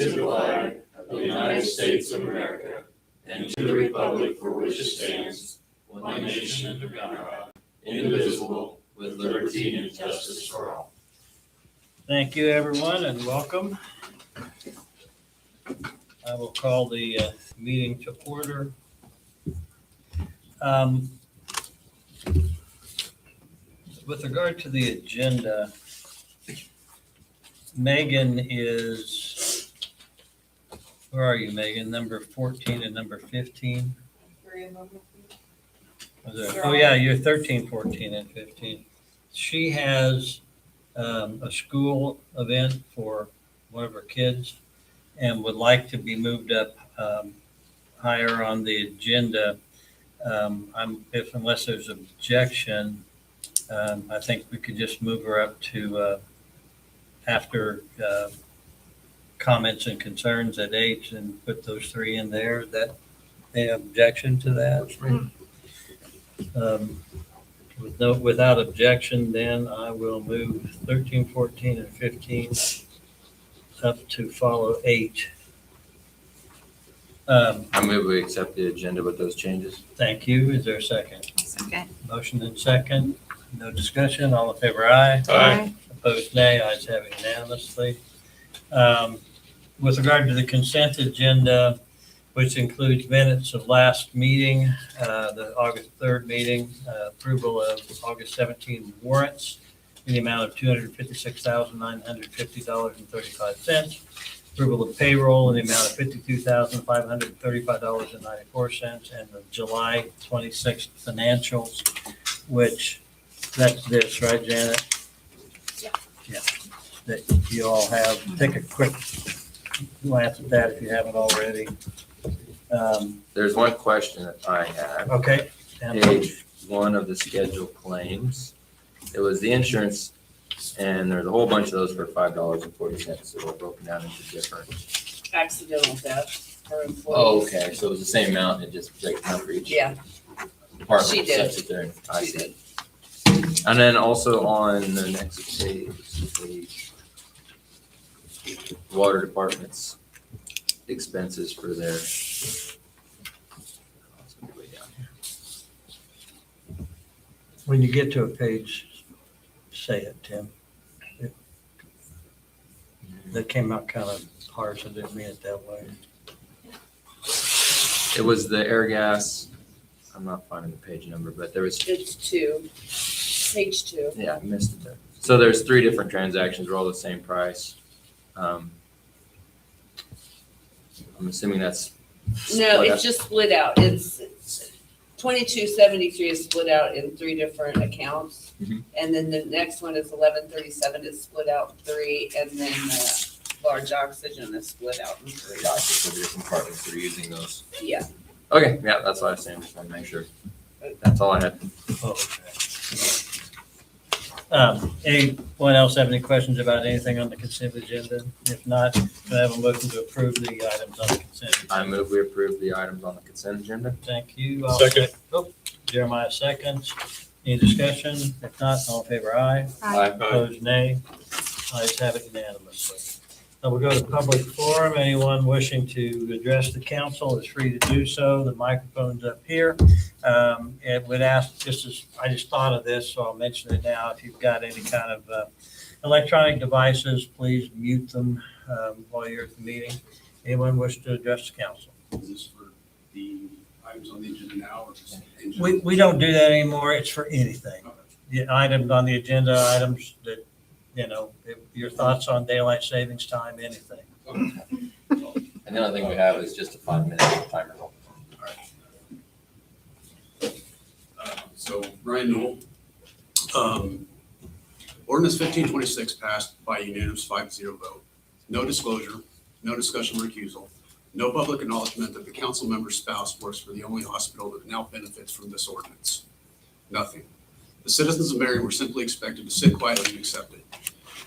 to the flag of the United States of America and to the republic for which it stands, one nation under God, indivisible, with liberty and justice for all. Thank you, everyone, and welcome. I will call the meeting to order. With regard to the agenda, Megan is, where are you, Megan? Number 14 and number 15? Oh, yeah, you're 13, 14, and 15. She has a school event for one of her kids and would like to be moved up higher on the agenda. Unless there's objection, I think we could just move her up to after comments and concerns at 8 and put those 3 in there. Is that any objection to that? Without objection, then I will move 13, 14, and 15 up to follow 8. I move we accept the agenda with those changes. Thank you. Is there a second? Okay. Motion and second. No discussion. All in favor, aye. Aye. Opposed, nay. Ayes have it unanimously. With regard to the consent agenda, which includes minutes of last meeting, the August 3rd meeting, approval of August 17 warrants in the amount of $256,950.35. Approval of payroll in the amount of $52,535.94, and the July 26th financials, which that's this, right, Janet? Yeah. Yeah, that you all have. Take a quick glance at that if you haven't already. There's one question that I have. Okay. Page 1 of the scheduled claims. It was the insurance, and there's a whole bunch of those for $5.40. So they're broken down into different. Accidental death for employees. Oh, okay. So it was the same amount. It just breaks down for each Yeah, department. She did. Sets it there. I she see. did. And then also on the next page, water department's expenses for their. Way down here. When you get to a page, say it, Tim. That came out kind of harsh. I didn't mean it that way. It was the air gas. I'm not finding the page number, but there was. It's 2, page 2. Yeah, I missed it there. So there's 3 different transactions. They're all the same price. I'm assuming that's. No, it's just split out. It's 2273 is split out in 3 different accounts. Mhm. And then the next one is 1137 is split out 3, and then large oxygen is split out in 3. Gotcha. So the different departments that are using those. Yeah. Okay, yeah, that's what I was saying. Just want to make sure. That's all I had. Oh, okay. Anyone else have any questions about anything on the consent agenda? If not, can I have a motion to approve the items on the consent agenda? I move we approve the items on the consent agenda. Thank you. Second. Jeremiah seconds. Any discussion? If not, all in favor, aye. Opposed, nay. Ayes have it unanimously. Now we'll go to public forum. Anyone wishing to address the council is free to do so. The microphone's up here. It would ask, I just thought of this, so I'll mention it now. If you've got any kind of electronic devices, please mute them while you're at the meeting. Anyone wish to address the council? Is this for the items on the agenda now or just in general? We don't do that anymore. It's for anything. Okay. The items on the agenda, items that, your thoughts on daylight savings time, anything. Okay. And the only thing we have is just a 5-minute timer. All right. So Ryan Newell, ordinance 1526 passed by unanimous 5-0 vote. No disclosure, no discussion or recusal, no public acknowledgement that the council member's spouse works for the only hospital that now benefits from this ordinance. Nothing. The citizens of Marion were simply expected to sit quietly and accept it.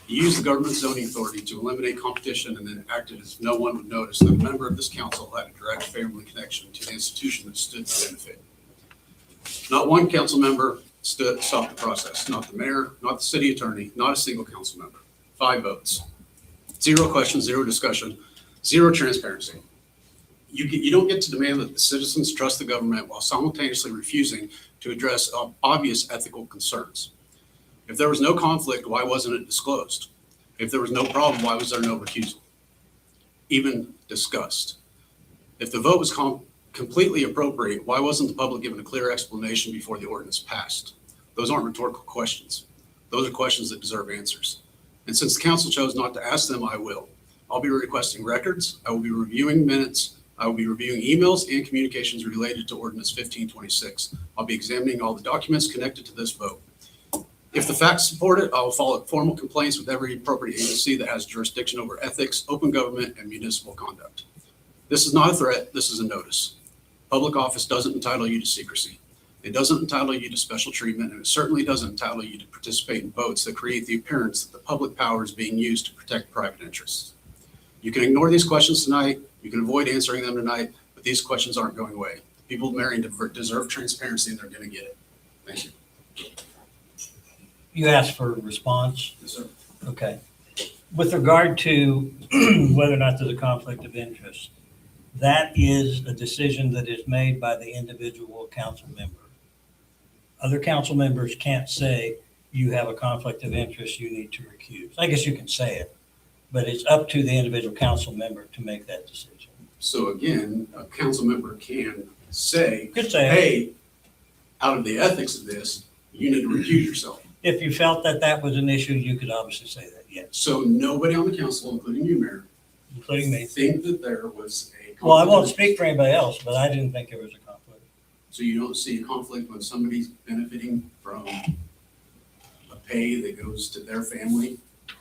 He used the government zoning authority to eliminate competition and then acted as if no one would notice that a member of this council had a direct family connection to the institution that stood to benefit. Not one council member stopped the process, not the mayor, not the city attorney, not a single council member. 5 votes. 0 questions, 0 discussion. Zero transparency. You don't get to demand that the citizens trust the government while simultaneously refusing to address obvious ethical concerns. If there was no conflict, why wasn't it disclosed? If there was no problem, why was there no recusal even discussed? If the vote was completely appropriate, why wasn't the public given a clear explanation before the ordinance passed? Those aren't rhetorical questions. Those are questions that deserve answers. And since the council chose not to ask them, I will. I'll be requesting records. I will be reviewing minutes. I will be reviewing emails and communications related to Ordinance 1526. I'll be examining all the documents connected to this vote. If the facts support it, I will follow formal complaints with every appropriate agency that has jurisdiction over ethics, open government, and municipal conduct. This is not a threat. This is a notice. Public office doesn't entitle you to secrecy. It doesn't entitle you to special treatment, and it certainly doesn't entitle you to participate in votes that create the appearance that the public power is being used to protect private interests. You can ignore these questions tonight. You can avoid answering them tonight, but these questions aren't going away. People of Marion deserve transparency, and they're going to get it. Thank you. You asked for a response. Yes, sir. Okay. With regard to whether or not there's a conflict of interest, that is a decision that is made by the individual council member. Other council members can't say, you have a conflict of interest, you need to recuse. I guess you can say it, but it's up to the individual council member to make that decision. So again, a council member can say, Could say, hey, out of the ethics of this, you need to recuse yourself. if you felt that that was an issue, you could obviously say that, yes, So nobody on the council, including you, Mayor, including me. think that there was a conflict. Well, I won't speak for anybody else, but I didn't think there was a conflict. So you don't see a conflict when somebody's benefiting from a pay that goes to their family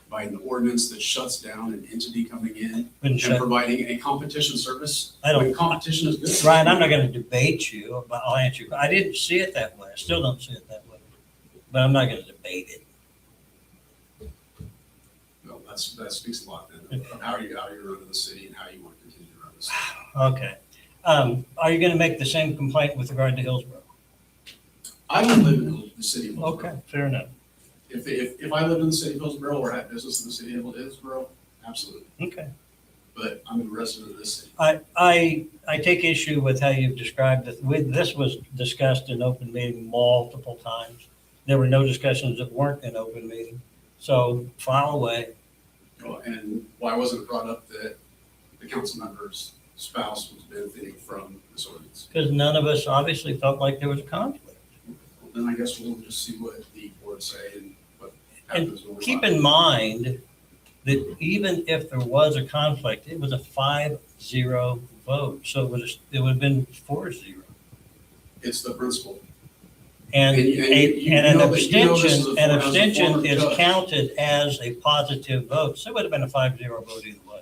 by an ordinance that shuts down an entity coming in Wouldn't and shut- providing a competition service? I don't- When competition is good. Ryan, I'm not going to debate you, but I'll answer you. I didn't see it that way. I still don't see it that way. But I'm not going to debate it. Well, that speaks a lot then of how you're running the city and how you want to continue to run the city. Okay. Are you going to make the same complaint with regard to Hillsborough? I don't live in the city of Hillsborough. Okay, fair enough. If I lived in the city of Hillsborough or had business in the city of Hillsborough, absolutely. Okay. But I'm a resident of this city. I take issue with how you've described it. This was discussed in open meeting multiple times. There were no discussions that weren't in open meeting. So file away. And why wasn't it brought up that the council member's spouse was benefiting from this ordinance? Because none of us obviously felt like there was a conflict. Well, then I guess we'll just see what the board say and what happens when we. Keep in mind that even if there was a conflict, it was a 5-0 vote. So it would have been 4-0. It's the principle. And And an know that- you know this is abstention, a former is judge. counted as a positive vote. So it would have been a 5-0 vote either way.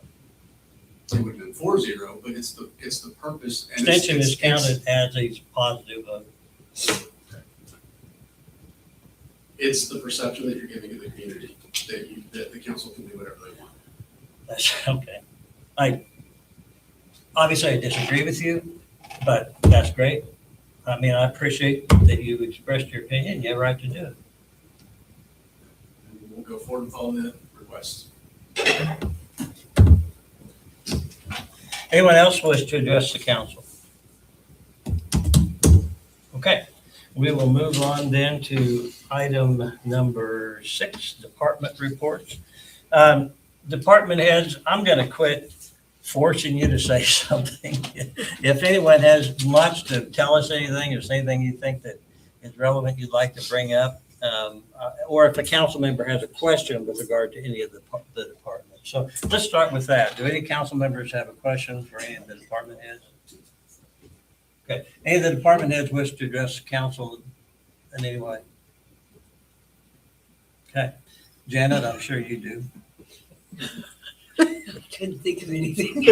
It would have been 4-0, but it's the purpose. And Abstention is it's- counted as a positive vote. It's the perception that you're giving to the community, that the council can do whatever they want. That's okay. Obviously I disagree with you, but that's great. I mean, I appreciate that you've expressed your opinion. You have a right to do it. And we'll go forward with all the requests. Anyone else wish to address the council? Okay, we will move on then to item number 6, department reports. Department heads, I'm going to quit forcing you to say something. If anyone has much to tell us anything, or say anything you think that is relevant you'd like to bring up, or if a council member has a question with regard to any of the departments. So let's start with that. Do any council members have a question for any of the department heads? Okay, any of the department heads wish to address the council in any way? Okay, Janet, I'm sure you do. Couldn't think of anything.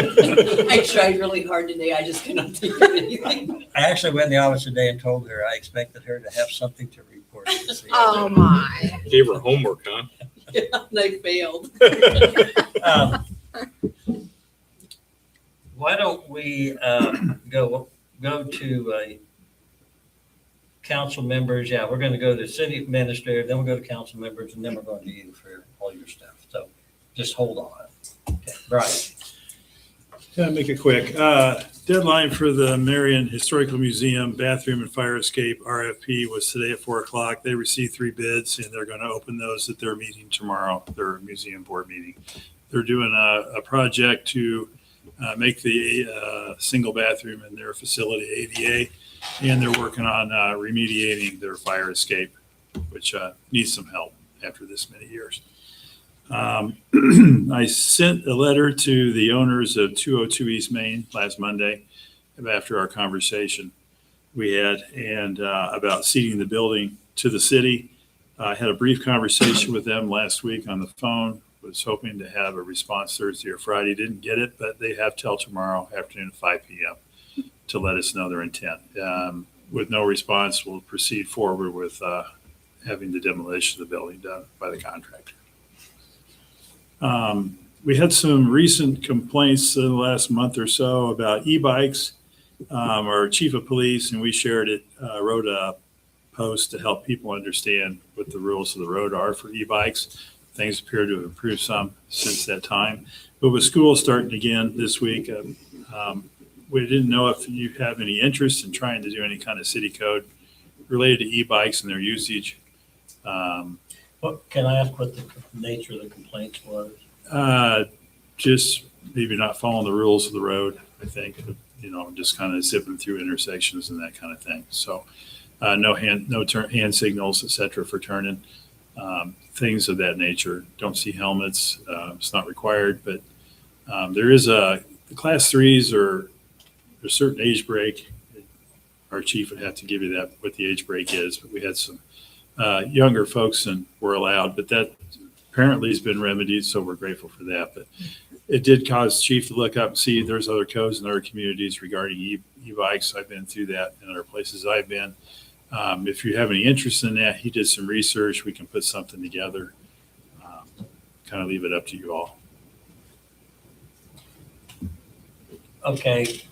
I tried really hard today. I just cannot think of anything. I actually went in the office today and told her I expected her to have something to report this evening. Oh my. Gave her homework, huh? Yeah, they failed. Why don't we go to council members? Yeah, we're going to go to city administrator, then we'll go to council members, and then we're going to you for all your stuff. So just hold on. Okay, Brian. Yeah, make it quick. Deadline for the Marion Historical Museum bathroom and fire escape RFP was today at 4:00. They received 3 bids and they're going to open those at their meeting tomorrow, their museum board meeting. They're doing a project to make the single bathroom in their facility ADA, and they're working on remediating their fire escape, which needs some help after this many years. I sent a letter to the owners of 202 East Main last Monday after our conversation we had and about ceding the building to the city. I had a brief conversation with them last week on the phone. Was hoping to have a response Thursday or Friday. Didn't get it, but they have till tomorrow afternoon at 5 p.m. to let us know their intent. With no response, we'll proceed forward with having the demolition of the building done by the contractor. We had some recent complaints in the last month or so about e-bikes. Our chief of police, and we shared it, wrote a post to help people understand what the rules of the road are for e-bikes. Things appear to have improved some since that time. But with school starting again this week, we didn't know if you have any interest in trying to do any kind of city code related to e-bikes and their usage. What, can I ask what the nature of the complaints was? Just maybe not following the rules of the road, I think, just kind of zipping through intersections and that kind of thing. So no hand signals, et cetera, for turning, things of that nature. Don't see helmets. It's not required, but there is the class 3s are a certain age break. Our chief would have to give you that, what the age break is, but we had some younger folks and were allowed, but that apparently has been remedied, so we're grateful for that. But it did cause chief to look up and see there's other codes in other communities regarding e-bikes. I've been through that in other places I've been. If you have any interest in that, he did some research. We can put something together. Kind of leave it up to you all. Okay,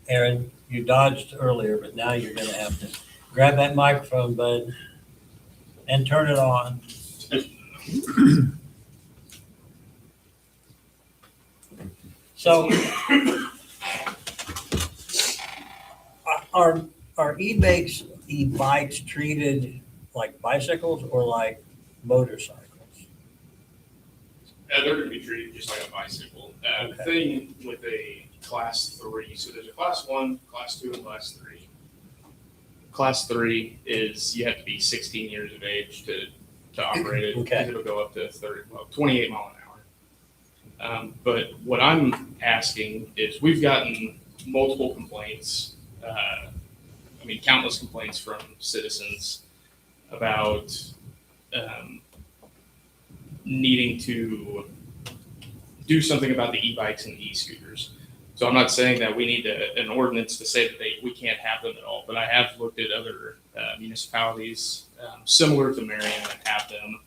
Aaron, you dodged earlier, but now you're gonna have to grab that microphone, bud, and turn it on. So are e-bikes treated like bicycles or like motorcycles? They're going to be treated just like a bicycle. The thing with a class 3, so there's a class 1, class 2, and class 3. Class 3 is you have to be 16 years of age to operate it. Okay. It'll go up to 28 mile an hour. But what I'm asking is we've gotten multiple complaints, countless complaints from citizens about needing to do something about the e-bikes and the e-scooters. So I'm not saying that we need an ordinance to say that we can't have them at all, but I have looked at other municipalities similar to Marion that have them.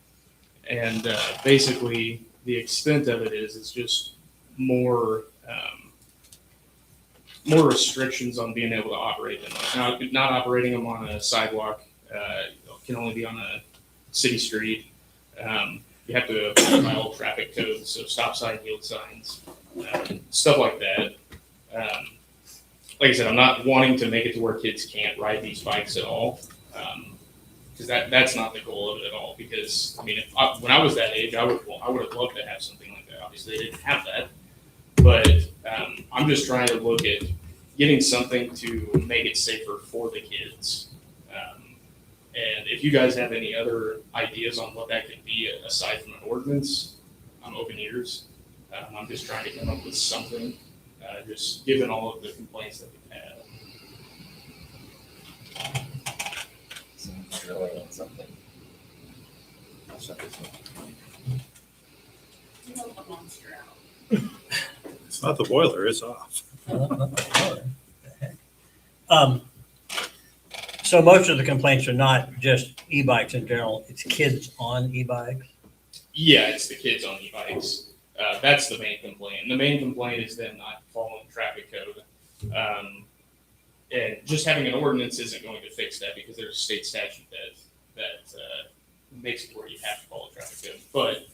And basically the extent of it is it's just more restrictions on being able to operate them. Now, not operating them on a sidewalk can only be on a city street. You have to apply all traffic codes, so stop sign, yield signs, stuff like that. Like I said, I'm not wanting to make it to where kids can't ride these bikes at all, because that's not the goal of it at all. Because when I was that age, I would have loved to have something like that. Obviously, they didn't have that, but I'm just trying to look at getting something to make it safer for the kids. And if you guys have any other ideas on what that could be aside from an ordinance, I'm open ears. I'm just trying to come up with something, just given all of the complaints that we've had. Seems really on something. I'll shut this one. You know, a monster out. It's not the boiler, it's off. So most of the complaints are not just e-bikes in general, it's kids on e-bikes? Yeah, it's the kids on e-bikes. That's the main complaint. And the main complaint is them not following traffic code. And just having an ordinance isn't going to fix that because there's a state statute that makes it where you have to follow traffic code. But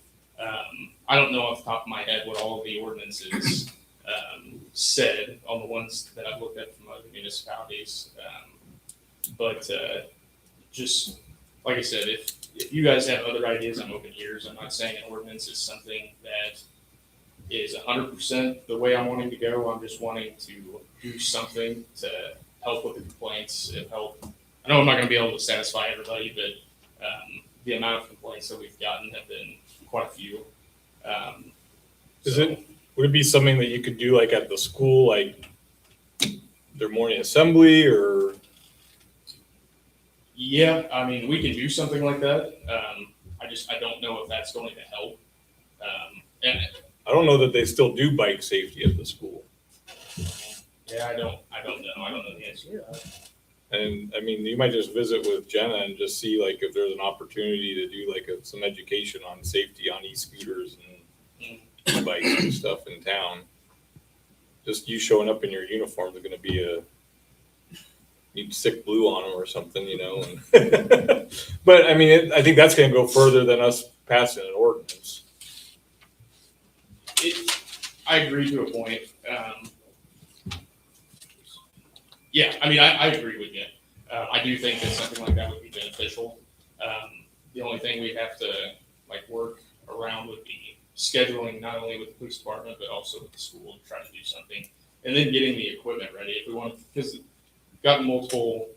I don't know off the top of my head what all of the ordinances said on the ones that I've looked at from other municipalities. But just like I said, if you guys have other ideas, I'm open ears. I'm not saying an ordinance is something that is 100% the way I'm wanting to go. I'm just wanting to do something to help with the complaints and help. I know I'm not going to be able to satisfy everybody, but the amount of complaints that we've gotten have been quite a few. Would it be something that you could do like at the school, like their morning assembly or? Yeah, I mean, we can do something like that. I don't know if that's going to help. And I don't know that they still do bike safety at the school. yeah, I don't know. I don't know the answer to that. And I mean, you might just visit with Jenna and just see like if there's an opportunity to do like some education on safety on e-scooters and e-bikes and stuff in town. Just you showing up in your uniform is going to be need sick blue on them or something, you know. And but I mean, I think that's going to go further than us passing an ordinance. I agree to a point. Yeah, I mean, I agree with you. I do think that something like that would be beneficial. The only thing we have to like work around would be scheduling not only with the police department but also with the school to try to do something, and then getting the equipment ready if we want. Because gotten multiple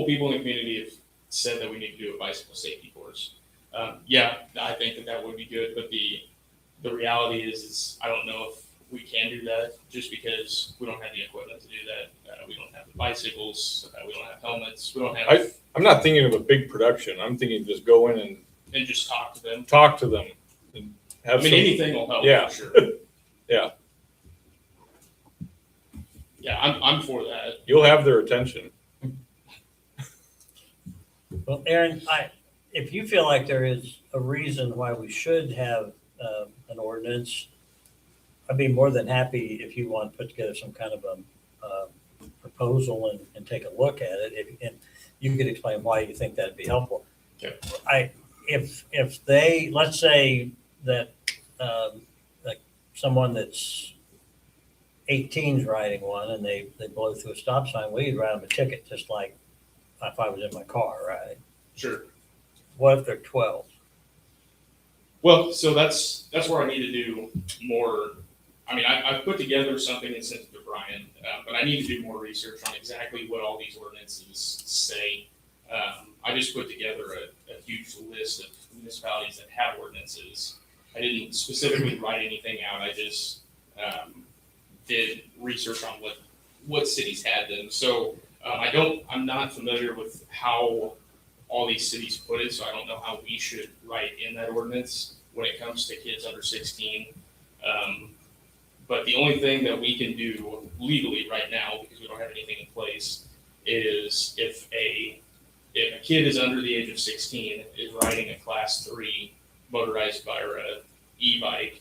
people in the community have said that we need to do a bicycle safety course. Yeah, I think that would be good, but the reality is I don't know if we can do that just because we don't have the equipment to do that. We don't have the bicycles. We don't have helmets. We don't have. I'm not thinking of a big production. I'm thinking just go in And just talk to them. And have Anything will help. Yeah. For sure. Yeah. Yeah, I'm for that. You'll have their attention. Well, Aaron, if you feel like there is a reason why we should have an ordinance, I'd be more than happy if you want to put together some kind of a proposal and take a look at it. And you could explain why you think that'd be helpful. Okay. If they, let's say that like someone that's 18's riding one and they blow through a stop sign, we'd write them a ticket just like if I was in my car, right? Sure. What if they're 12? Well, so that's where I need to do more. I mean, I've put together something and sent it to Brian, but I need to do more research on exactly what all these ordinances say. I just put together a huge list of municipalities that have ordinances. I didn't specifically write anything out. I just did research on what cities had them. So I'm not familiar with how all these cities put it, so I don't know how we should write in that ordinance when it comes to kids under 16. But the only thing that we can do legally right now, because we don't have anything in place, is if a kid is under the age of 16 is riding a class 3 motorized bike or a e-bike,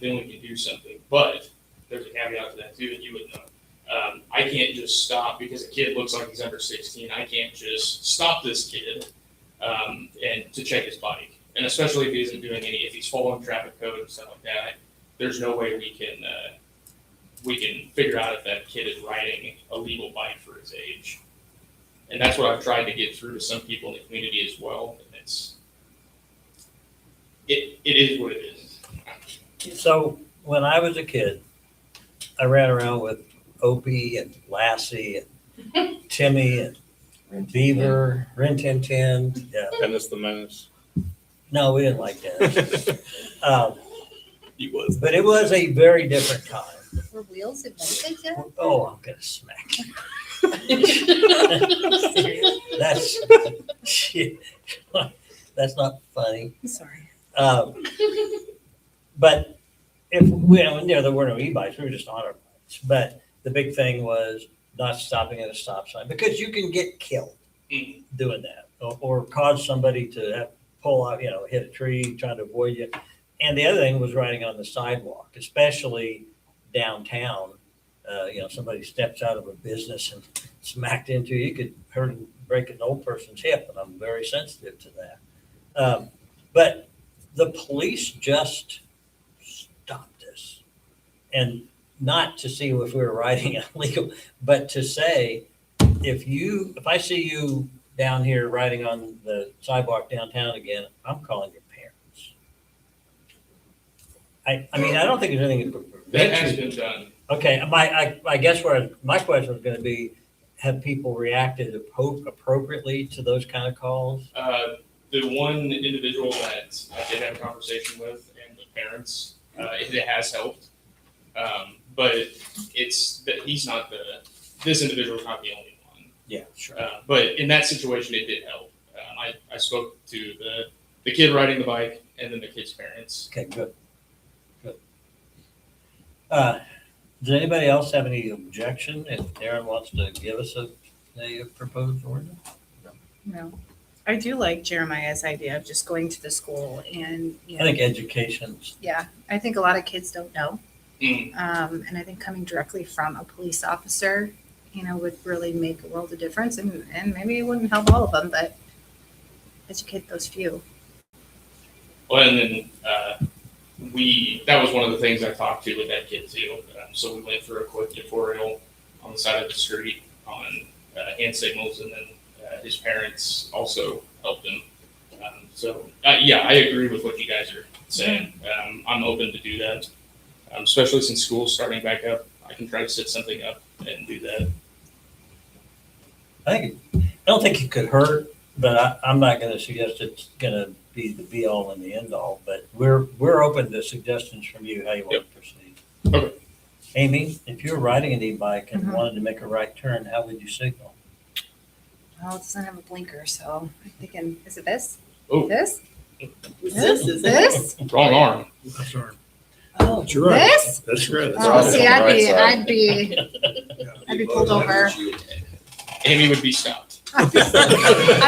then we can do something. But there's a caveat to that too, that you would know. I can't just stop because a kid looks like he's under 16. I can't just stop this kid and to check his bike. And especially if he isn't doing if he's following traffic code and stuff like that, there's no way we can figure out if that kid is riding a legal bike for his age. And that's what I've tried to get through to some people in the community as well. And it is what it is. So when I was a kid, I ran around with Opie and Lassie and Timmy and Beaver, Rin Tin Tin. Yeah. Dennis the Menace. No, we didn't like that. He was. But it was a very different time. Were wheels invented yet? Oh, I'm gonna smack you. That's not funny. Sorry. But if we, there were no e-bikes, we were just on our bikes. But the big thing was not stopping at a stop sign because you can get killed doing that or cause somebody to pull out, hit a tree trying to avoid you. And the other thing was riding on the sidewalk, especially downtown. Somebody steps out of a business and smacked into you, could hurt and break an old person's hip, and I'm very sensitive to that. But the police just and not to see if we were riding illegal, but to say, if I see you down here riding on the sidewalk downtown again, I'm calling your parents. I mean, I don't think there's anything to That prevent has you. been done. Okay, I guess where my question was gonna be, have people reacted appropriately to those kind of calls? The one individual that I did have a conversation with and the parents, it has helped. But it's that this individual is not the only one. Yeah, sure. But in that situation, it did help. I spoke to the kid riding the bike and then the kid's parents. Okay, good. Good. Does anybody else have any objection if Darren wants to give us a proposed ordinance? No. I do like Jeremiah's idea of just going to the school and, I think education's, yeah, I think a lot of kids don't know. Mm. And I think coming directly from a police officer, would really make a world of difference, and maybe it wouldn't help all of them, but educate those few. Well, and then that was one of the things I talked to with that kid too. So we went for a quick tutorial on the side of the street on hand signals, and then his parents also helped him. Yeah, I agree with what you guys are saying. I'm open to do that, especially since school's starting back up. I can try to set something up and do that. I don't think it could hurt, but I'm not gonna suggest it's gonna be the be all and the end all, but we're open to suggestions from you, how you want to proceed. Okay. Amy, if you were riding an e-bike and Mhm. wanted to make a right turn, how would you signal? Well, it doesn't have a blinker, so I'm thinking, is it this? Oh. This? This This? Wrong arm. Oh, But you're right. this? That's right. They're all Oh, see, on the right I'd side. be pulled over. Amy would be stopped. I'd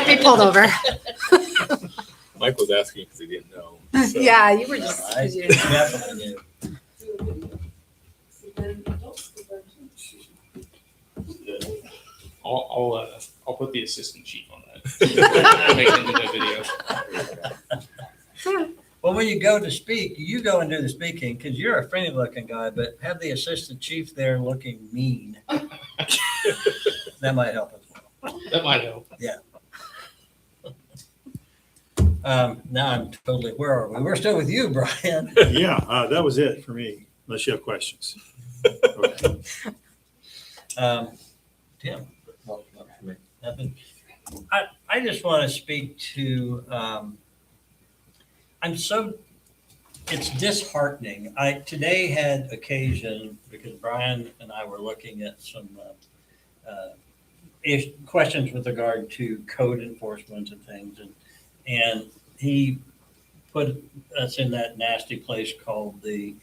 be pulled over. Mike was asking because he didn't know. so. Yeah, you were just. I definitely knew. I'll put the assistant chief on that. Make him do that video. Well, when you go to speak, you go and do the speaking, because you're a friendly looking guy, but have the assistant chief there looking mean. That might help as well. That might help. Now I'm totally, where are we? We're still with you, Brian. Yeah, that was it for me, unless you have questions. Okay. Tim, Not for me. nothing? I just want to speak to, it's disheartening. I today had occasion, because Brian and I were looking at some questions with regard to code enforcement and things, and he put us in that nasty place called the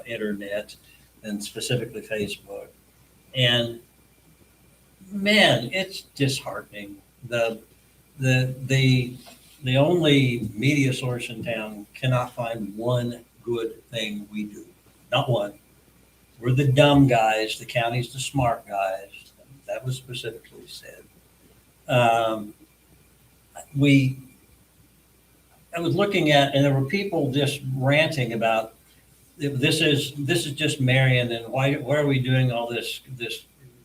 internet, and specifically Facebook. And man, it's disheartening. The only media source in town cannot find one good thing we do. Not one. We're the dumb guys. The county's the smart guys. That was specifically said. I was looking at, and there were people just ranting about this is just Marion, and why are we doing all this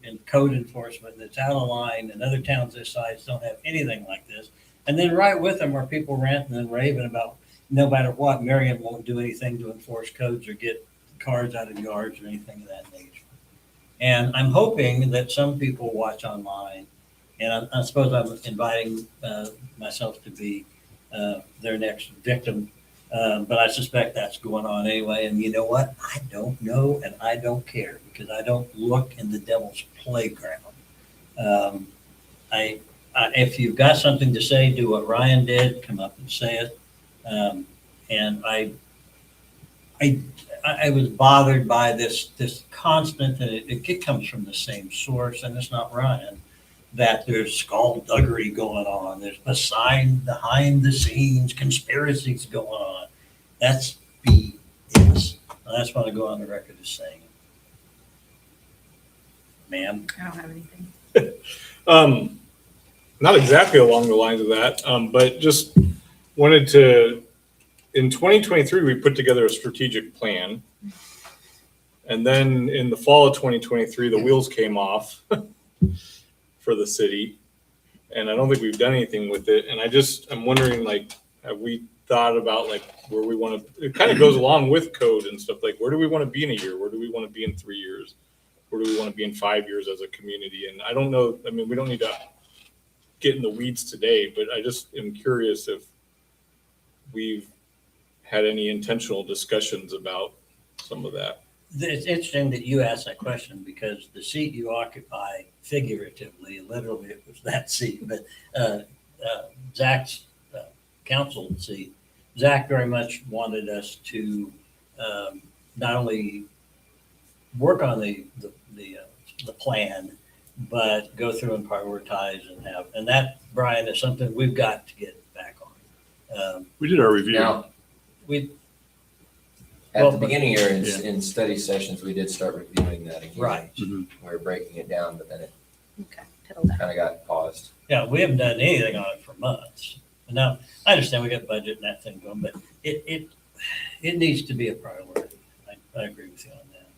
in code enforcement that's out of line, and other towns this size don't have anything like this. And then right with them are people ranting and raving about no matter what, Marion won't do anything to enforce codes or get cars out of yards or anything of that nature. And I'm hoping that some people watch online, and I suppose I'm inviting myself to be their next victim. But I suspect that's going on anyway. And you know what? I don't know, and I don't care, because I don't look in the devil's playground. If you've got something to say, do what Ryan did, come up and say it. And I was bothered by this constant, and it comes from the same source, and it's not Ryan, that there's skullduggery going on. There's behind the scenes conspiracies going on. That's BS. I just want to go on the record as saying it. Ma'am? I don't have anything. Not exactly along the lines of that, but just wanted to, in 2023, we put together a strategic plan. And then in the fall of 2023, the wheels came off for the city. And I don't think we've done anything with it. And I'm wondering, like, have we thought about like where we want to, it kind of goes along with code and stuff. Like, where do we want to be in a year? Where do we want to be in 3 years? Where do we want to be in 5 years as a community? And I don't know, I mean, we don't need to get in the weeds today, but I just am curious if we've had any intentional discussions about some of that. It's interesting that you asked that question because the seat you occupy figuratively, literally it was that seat, but Zach's council seat, Zach very much wanted us to not only work on the plan, but go through and prioritize and that, Brian, is something we've got to get back on. We did our review. Now, We, at Well, the beginning here Yeah. in study sessions, we did start reviewing that again. right. Mhm. We were breaking it down, but then it Okay, piddle down. kind of got paused. Yeah, we haven't done anything on it for months. And now, I understand we got budget and that thing going, but it needs to be a priority. I agree with you on that.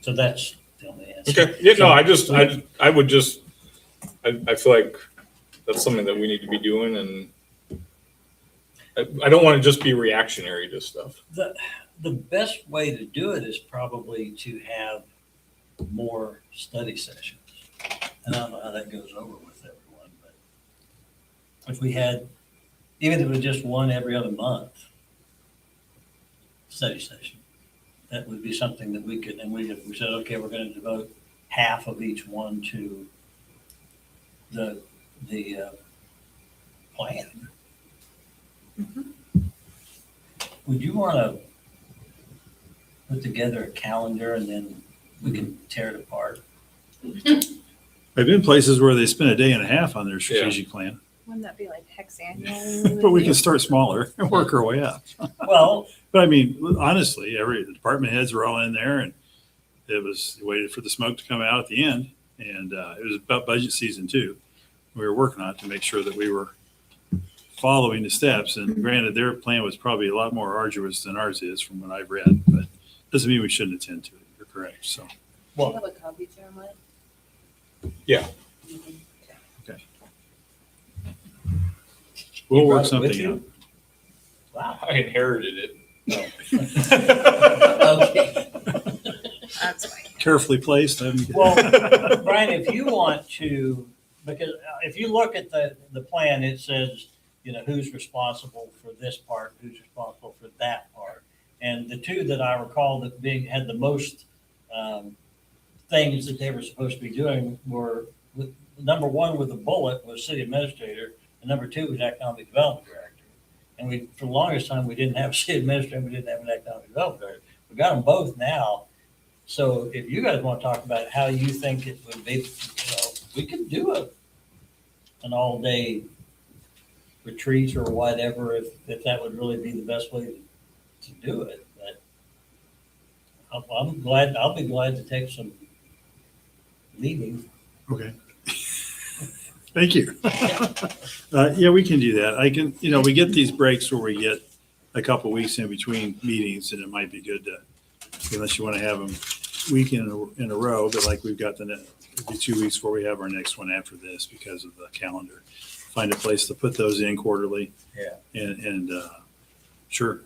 So that's the only answer. Okay, yeah, no, I would just, I feel like that's something that we need to be doing, and I don't want to just be reactionary to stuff. The best way to do it is probably to have more study sessions. And I don't know how that goes over with everyone, but if we had, even if it was just one every other month study session, that would be something that we could, and we said, okay, we're going to devote half of each one to the plan. Would you want to put together a calendar and then we can tear it apart? I've been places where they spend a day and a half on their strategic plan, Wouldn't that be like hexannual? but we can start smaller and work our way up. Well, But I mean, honestly, the department heads were all in there and waited for the smoke to come out at the end. And it was about budget season too. We were working on it to make sure that we were following the steps. And granted, their plan was probably a lot more arduous than ours is from what I've read, but doesn't mean we shouldn't attend to it. You're correct. So, Do you well, have a copy, Jeremiah? Yeah. we'll You work brought it with something you? out. wow. I inherited it. Okay. That's fine. Carefully placed. Well, Brian, if you want to, because if you look at the plan, it says, who's responsible for this part, who's responsible for that part. And the two that I recall that had the most things that they were supposed to be doing were, number one with the bullet was city administrator, and number two was economic development director. And for the longest time, we didn't have a city administrator, we didn't have an economic development director. We got them both now. So if you guys want to talk about how you think it would be, we could do an all-day retreat or whatever, if that would really be the best way to do it. But I'll be glad to take some meetings. Okay. Thank you. Yeah, we can do that. I can, we get these breaks where we get a couple weeks in between meetings, and it might be good to, unless you want to have them week in a row, but like we've got it'll be 2 weeks before we have our next one after this because of the calendar. Find a place to put those in quarterly. Yeah. And sure,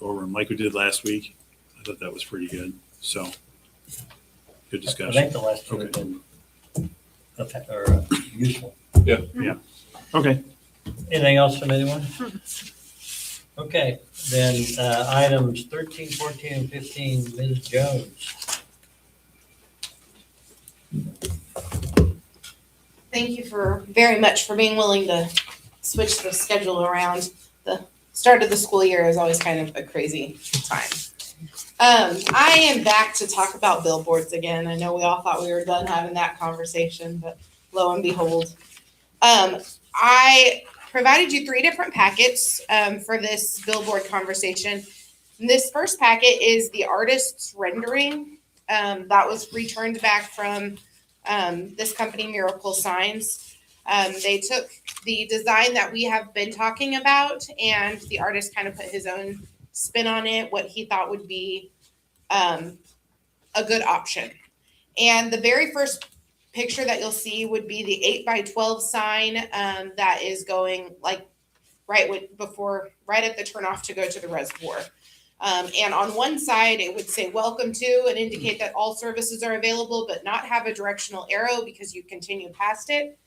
go over them like we did last week. I thought that was pretty good. So good I discussion. think the last two have been useful. Okay. Anything else from anyone? Okay, then items 13, 14, and 15, Ms. Jones. Thank you very much for being willing to switch the schedule around. The start of the school year is always kind of a crazy time. I am back to talk about billboards again. I know we all thought we were done having that conversation, but lo and behold. I provided you 3 different packets for this billboard conversation. And this first packet is the artist's rendering that was returned back from this company, Miracle Signs. They took the design that we have been talking about, and the artist kind of put his own spin on it, what he thought would be a good option. And the very first picture that you'll see would be the 8x12 sign that is going like right at the turnoff to go to the reservoir. And on one side, it would say welcome to and indicate that all services are available, but not have a directional arrow because you continue past it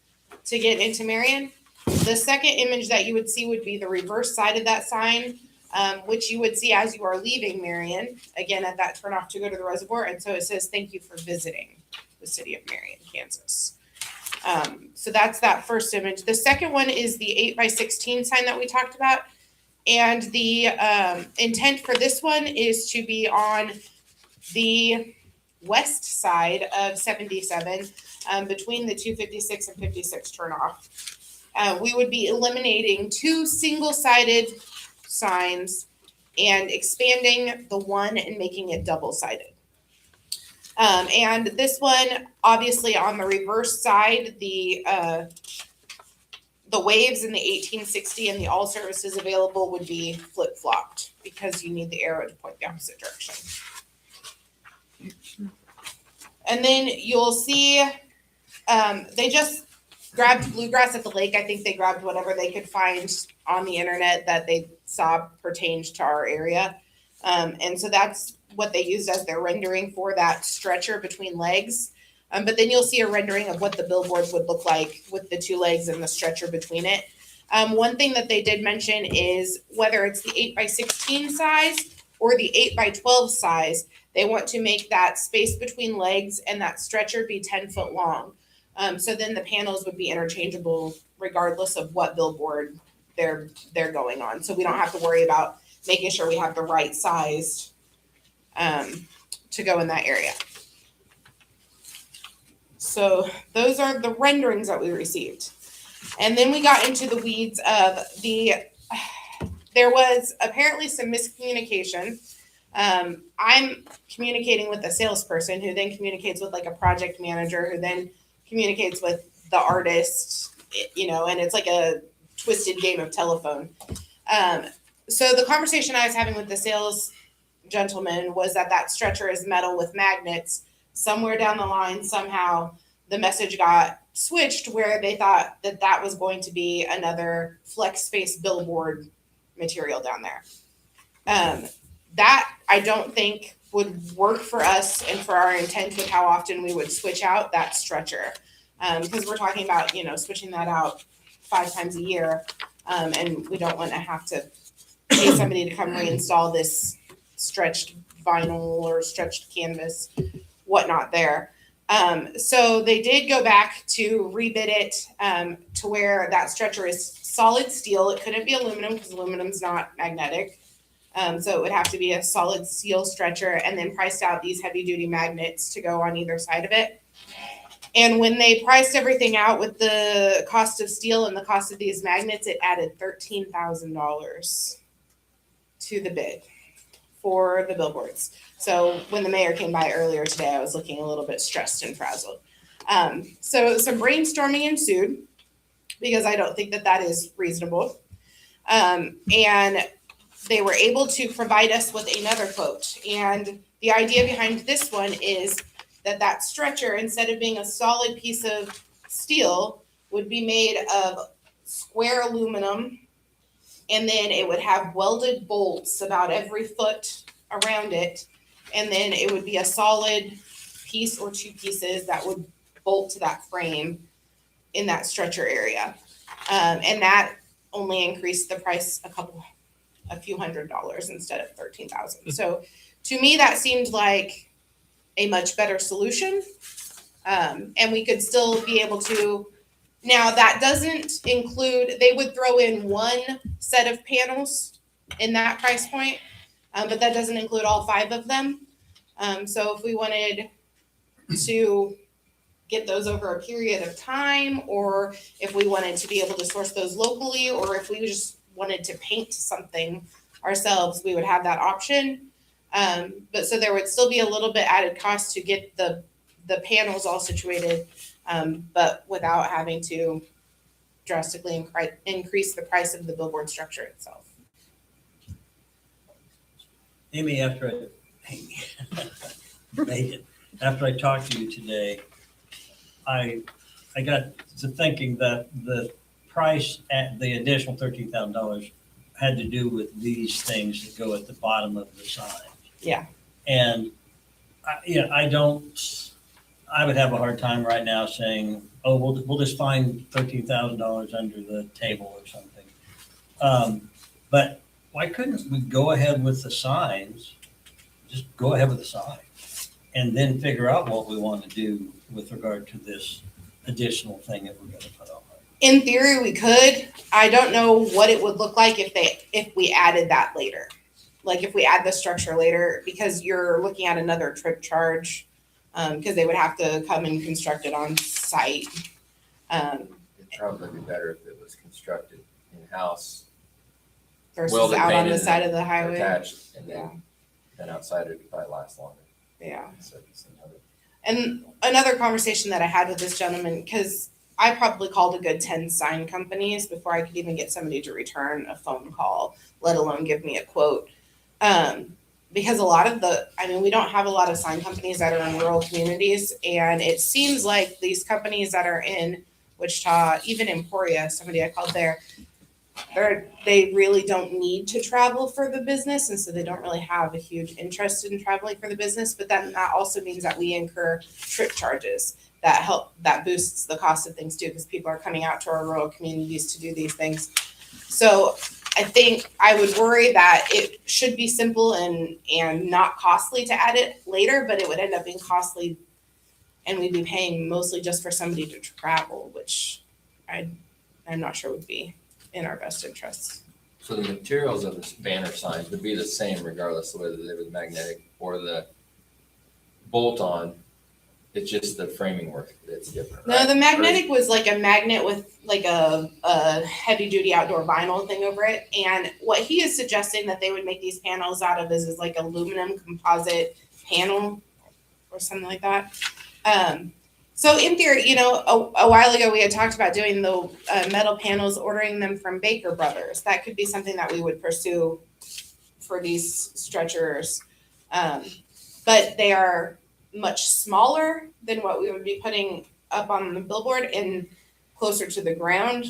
to get into Marion. The second image that you would see would be the reverse side of that sign, which you would see as you are leaving Marion, again at that turnoff to go to the reservoir. And so it says, thank you for visiting the city of Marion, Kansas. So that's that first image. The second one is the 8x16 sign that we talked about. And the intent for this one is to be on the west side of 77 between the 256 and 56 turnoff. We would be eliminating 2 single-sided signs and expanding the one and making it double-sided. And this one, obviously on the reverse side, the waves in the 1860 and the all services available would be flip-flopped because you need the arrow to point the opposite direction. And then you'll see they just grabbed bluegrass at the lake. I think they grabbed whatever they could find on the internet that they saw pertained to our area. And so that's what they used as their rendering for that stretcher between legs. But then you'll see a rendering of what the billboards would look like with the 2 legs and the stretcher between it. One thing that they did mention is whether it's the 8x16 size or the 8x12 size, they want to make that space between legs and that stretcher be 10 foot long. So then the panels would be interchangeable regardless of what billboard they're going on. So we don't have to worry about making sure we have the right size to go in that area. So those are the renderings that we received. And then we got into the weeds of there was apparently some miscommunication. I'm communicating with a salesperson who then communicates with like a project manager who then communicates with the artist, and it's like a twisted game of telephone. So the conversation I was having with the sales gentleman was that stretcher is metal with magnets. Somewhere down the line, somehow the message got switched where they thought that was going to be another flex space billboard material down there. That I don't think would work for us and for our intent with how often we would switch out that stretcher. Because we're talking about, switching that out 5 times a year. And we don't want to have to pay somebody to come reinstall this stretched vinyl or stretched canvas, whatnot there. So they did go back to rebid it to where that stretcher is solid steel. It couldn't be aluminum because aluminum's not magnetic. So it would have to be a solid steel stretcher, and then priced out these heavy duty magnets to go on either side of it. And when they priced everything out with the cost of steel and the cost of these magnets, it added $13,000 to the bid for the billboards. So when the mayor came by earlier today, I was looking a little bit stressed and frazzled. So some brainstorming ensued because I don't think that is reasonable. And they were able to provide us with another quote. And the idea behind this one is that stretcher, instead of being a solid piece of steel, would be made of square aluminum, and then it would have welded bolts about every foot around it, and then it would be a solid piece or 2 pieces that would bolt to that frame in that stretcher area. And that only increased the price a few $100s instead of $13,000. So to me, that seemed like a much better solution. And we could still be able to, now that doesn't include, they would throw in 1 set of panels in that price point, but that doesn't include all 5 of them. So if we wanted to get those over a period of time, or if we wanted to be able to source those locally, or if we just wanted to paint something ourselves, we would have that option. But so there would still be a little bit added cost to get the panels all situated, but without having to drastically increase the price of the billboard structure itself. Amy, after I made it. After I talked to you today, I got to thinking that the price at the additional $13,000 had to do with these things that go at the bottom of the sign. Yeah. And I would have a hard time right now saying, oh, we'll just find $13,000 under the table or something. But why couldn't we go ahead with the signs? Just go ahead with the sign and then figure out what we want to do with regard to this additional thing that we're going to put on. In theory, we could. I don't know what it would look like if we added that later. Like if we add the structure later, because you're looking at another trip charge, because they would have to come and construct it on site. It'd probably be better if it was constructed in-house, Versus welded, out on painted, the side of the highway. attached, and Yeah. then outside it'd probably last longer. Yeah. So it's another- And another conversation that I had with this gentleman, because I probably called a good 10 sign companies before I could even get somebody to return a phone call, let alone give me a quote. Because a lot of we don't have a lot of sign companies that are in rural communities. And it seems like these companies that are in Wichita, even Emporia, somebody I called there, they really don't need to travel for the business. And so they don't really have a huge interest in traveling for the business. But then that also means that we incur trip charges that boosts the cost of things too, because people are coming out to our rural communities to do these things. So I think I would worry that it should be simple and not costly to add it later, but it would end up being costly and we'd be paying mostly just for somebody to travel, which I'm not sure would be in our best interests. So the materials of the banner signs would be the same regardless of whether they were the magnetic or the bolt-on. It's just the framing work that's different, No, right? the magnetic was like a magnet with like a heavy duty outdoor vinyl thing over it. And what he is suggesting that they would make these panels out of is like aluminum composite panel or something like that. So in theory, a while ago we had talked about doing the metal panels, ordering them from Baker Brothers. That could be something that we would pursue for these stretchers. But they are much smaller than what we would be putting up on the billboard and closer to the ground,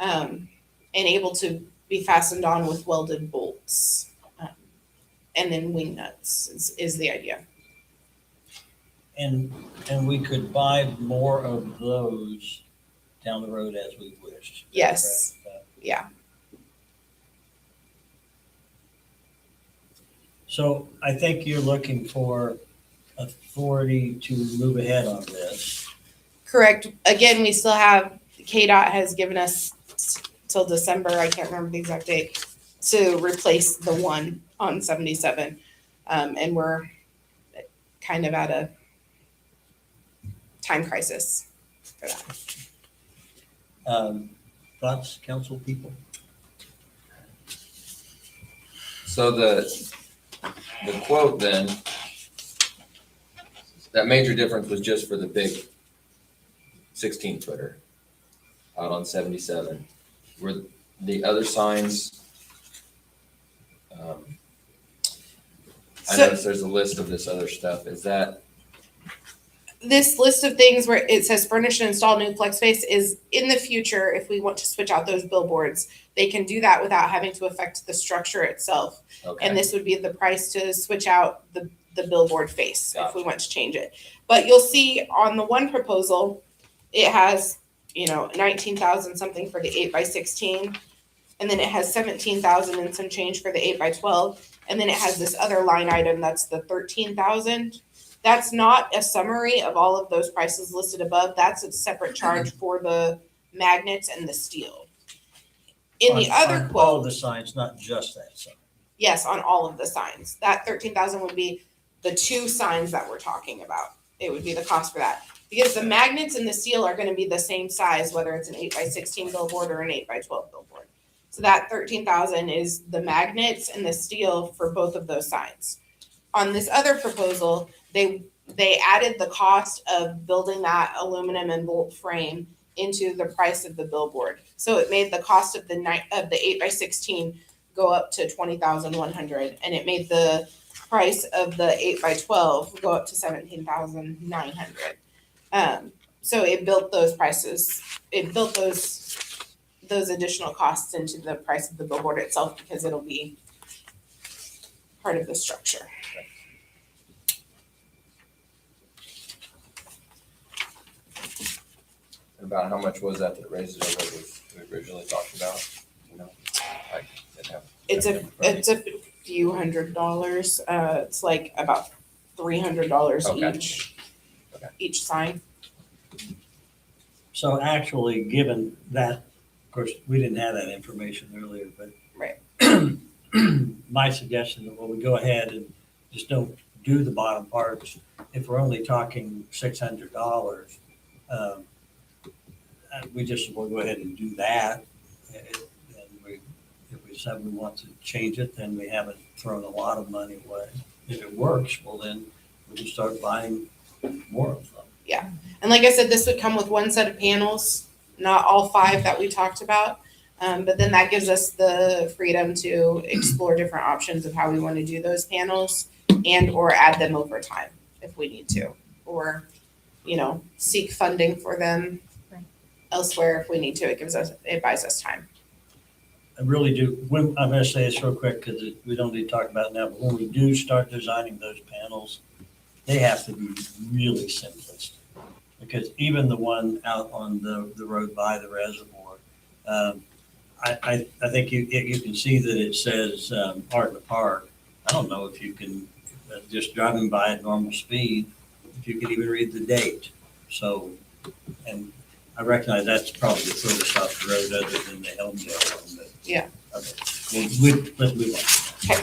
and able to be fastened on with welded bolts. And then wing nuts is the idea. And we could buy more of those down the road as we wish. Yes. Yeah. So I think you're looking for authority to move ahead on this. Correct. Again, we still have, KDOT has given us till December, I can't remember the exact date, to replace the one on 77. And we're kind of at a time crisis for that. Thoughts, council people? So the quote then, that major difference was just for the big 16 footer out on 77. Were the other signs, I noticed there's a list of this other stuff. Is that? This list of things where it says furnish and install new flex space is in the future. If we want to switch out those billboards, they can do that without having to affect the structure itself. Okay. And this would be the price to switch out the billboard face if we Gotcha. want to change it. But you'll see on the one proposal, it has, 19,000 something for the 8x16. And then it has 17,000 and some change for the 8x12. And then it has this other line item that's the 13,000. That's not a summary of all of those prices listed above. That's a separate charge for the magnets and the steel. In the other On all quote, of the signs, not just that sign. yes, on all of the signs. That 13,000 would be the two signs that we're talking about. It would be the cost for that. Because the magnets and the steel are going to be the same size, whether it's an 8x16 billboard or an 8x12 billboard. So that 13,000 is the magnets and the steel for both of those signs. On this other proposal, they added the cost of building that aluminum and bolt frame into the price of the billboard. So it made the cost of the 8x16 go up to $20,100, and it made the price of the 8x12 will go up to 17,900. So it built those prices, it built those additional costs into the price of the billboard itself because it'll be part of the structure. About how much was that raised it over what we originally talked about? You know, I didn't have. It's a few $100s. It's like about $300 Okay. each. Okay. Each sign. So actually, given that, of course, we didn't have that information earlier, but. Right. My suggestion that when we go ahead and just don't do the bottom parts, if we're only talking $600, we just will go ahead and do that. And if we decide we want to change it, then we haven't thrown a lot of money away. If it works, well, then we can start buying more of them. And like I said, this would come with one set of panels, not all 5 that we talked about. But then that gives us the freedom to explore different options of how we want to do those panels and or add them over time if we need to, or, seek funding for them elsewhere if we need to. It buys us time. I really do. I'm going to say this real quick because we don't need to talk about it now, but when we do start designing those panels, they have to be really simplistic. Because even the one out on the road by the reservoir, I think you can see that it says Art in the Park. I don't know if you can, just driving by at normal speed, if you can even read the date. So, and I recognize that's probably the furthest off the road other than the Helmdale one, but. Yeah. Okay. Let's move on. Okay.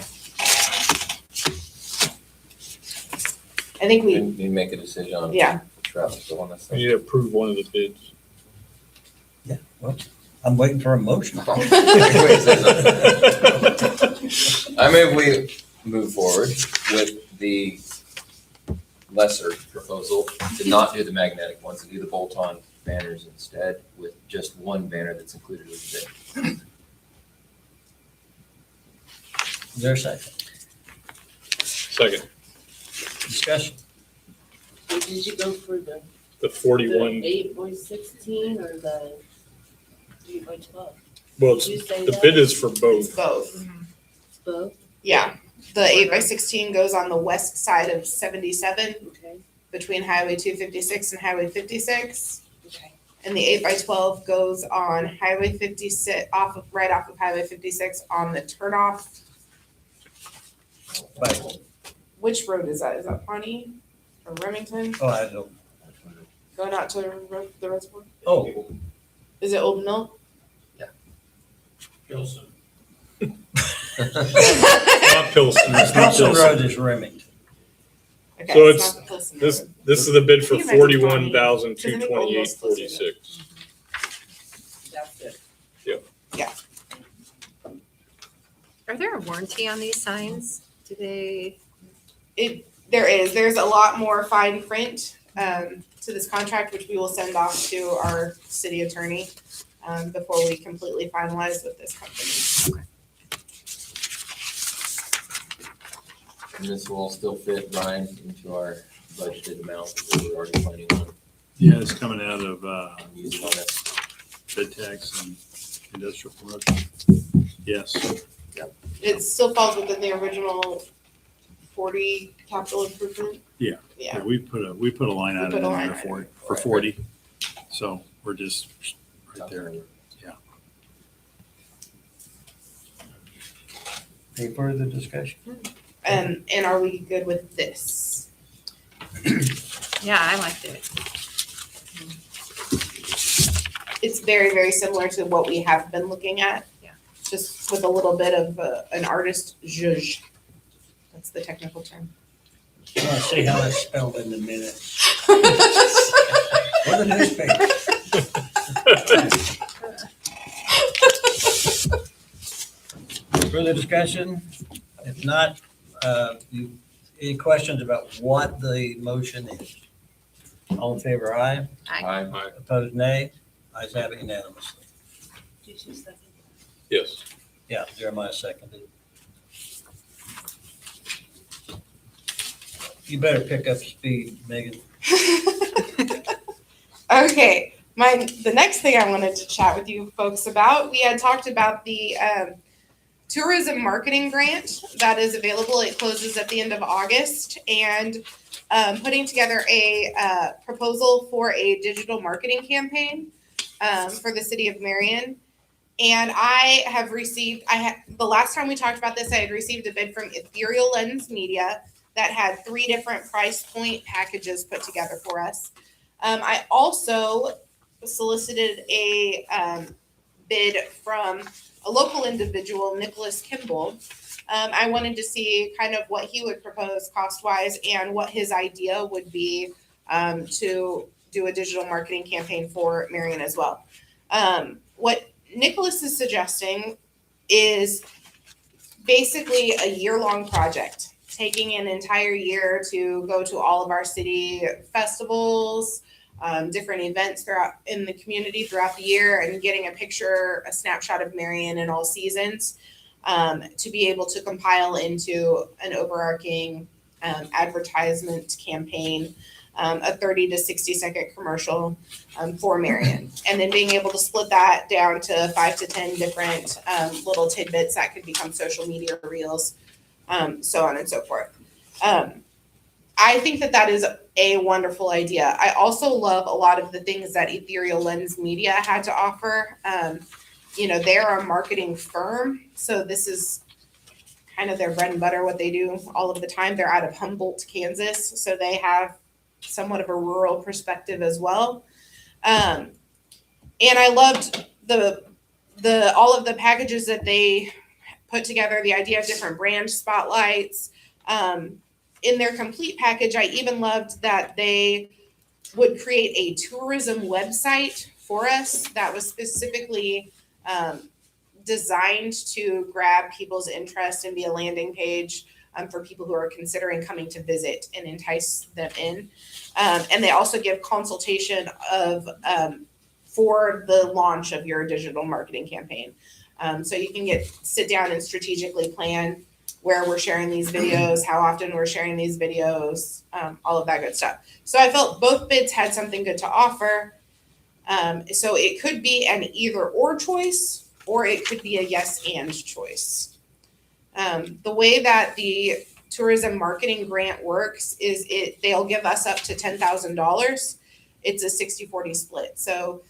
I think we, We make a decision on. yeah. Traffic, the one that's. We need to approve one of the bids. Yeah, well, I'm waiting for a motion. I mean, we move forward with the lesser proposal to not do the magnetic ones, to do the bolt-on banners instead with just one banner that's included with the bid. Is there a second? Second, Discussion? Did you go for the 41, 8x16 or the 3x12? well, Did you say the that? bid is for It's both. both. Both? Yeah. The 8x16 goes on the west side of 77 Okay, between Highway 256 and Highway 56. okay. And the 8x12 goes on Highway 56, right off of Highway 56 on the turnoff. Right. Which road is that? Is that Pawnee or Remington? Oh, I don't. Going out to the reservoir? Oh, Is it Old Mill? Pilsen. Not Pilsen, it's not Pilsen Pilsen. Road is Remington. Okay, So it's not the Pilsen This road. is the bid for You mentioned Pawnee. 41,228.46. That's it. Are there a warranty on these signs? Do they? There's a lot more fine print to this contract, which we will send off to our city attorney before we completely finalize with this company. And this will all still fit, Brian, into our budgeted amount that we're already planning on Yeah, it's coming out of using on this. bed tax and industrial promotion. Yes. It still falls within the original 40 capital improvement. Yeah. Yeah. We put a line We item put in a line there item for it, for for it. 40. So we're just right there. Any further discussion? And are we good with this? Yeah, I liked it. It's very, very similar to what we have been looking at. Yeah. Just with a little bit of an artist zhuzh. That's the technical term. I want to see how it's spelled in the minutes. Or the newspaper. Further discussion? If not, any questions about what the motion is? All in favor, aye. Aye. Opposed, nay. Ayes have it unanimously. Did you second? Yes. Yeah, Jeremiah seconded. You better pick up speed, Megan. Okay, the next thing I wanted to chat with you folks about, we had talked about the tourism marketing grant that is available. It closes at the end of August, and putting together a proposal for a digital marketing campaign for the city of Marion. And I have received, the last time we talked about this, I had received a bid from Ethereal Lens Media that had 3 different price point packages put together for us. I also solicited a bid from a local individual, Nicholas Kimball. I wanted to see kind of what he would propose cost-wise and what his idea would be to do a digital marketing campaign for Marion as well. What Nicholas is suggesting is basically a year-long project, taking an entire year to go to all of our city festivals, different events throughout in the community throughout the year, and getting a snapshot of Marion in all seasons, to be able to compile into an overarching advertisement campaign, a 30 to 60 second commercial for Marion, and then being able to split that down to 5 to 10 different little tidbits that could become social media reels, so on and so forth. I think that is a wonderful idea. I also love a lot of the things that Ethereal Lens Media had to offer. They're a marketing firm, so this is kind of their bread and butter, what they do all of the time. They're out of Humboldt, Kansas, so they have somewhat of a rural perspective as well. And I loved all of the packages that they put together, the idea of different brand spotlights. In their complete package, I even loved that they would create a tourism website for us that was specifically designed to grab people's interest and be a landing page for people who are considering coming to visit and entice them in. And they also give consultation for the launch of your digital marketing campaign. So you can sit down and strategically plan where we're sharing these videos, how often we're sharing these videos, all of that good stuff. So I felt both bids had something good to offer. So it could be an either or choice, or it could be a yes and choice. The way that the tourism marketing grant works is they'll give us up to $10,000. It's a 60-40 split. So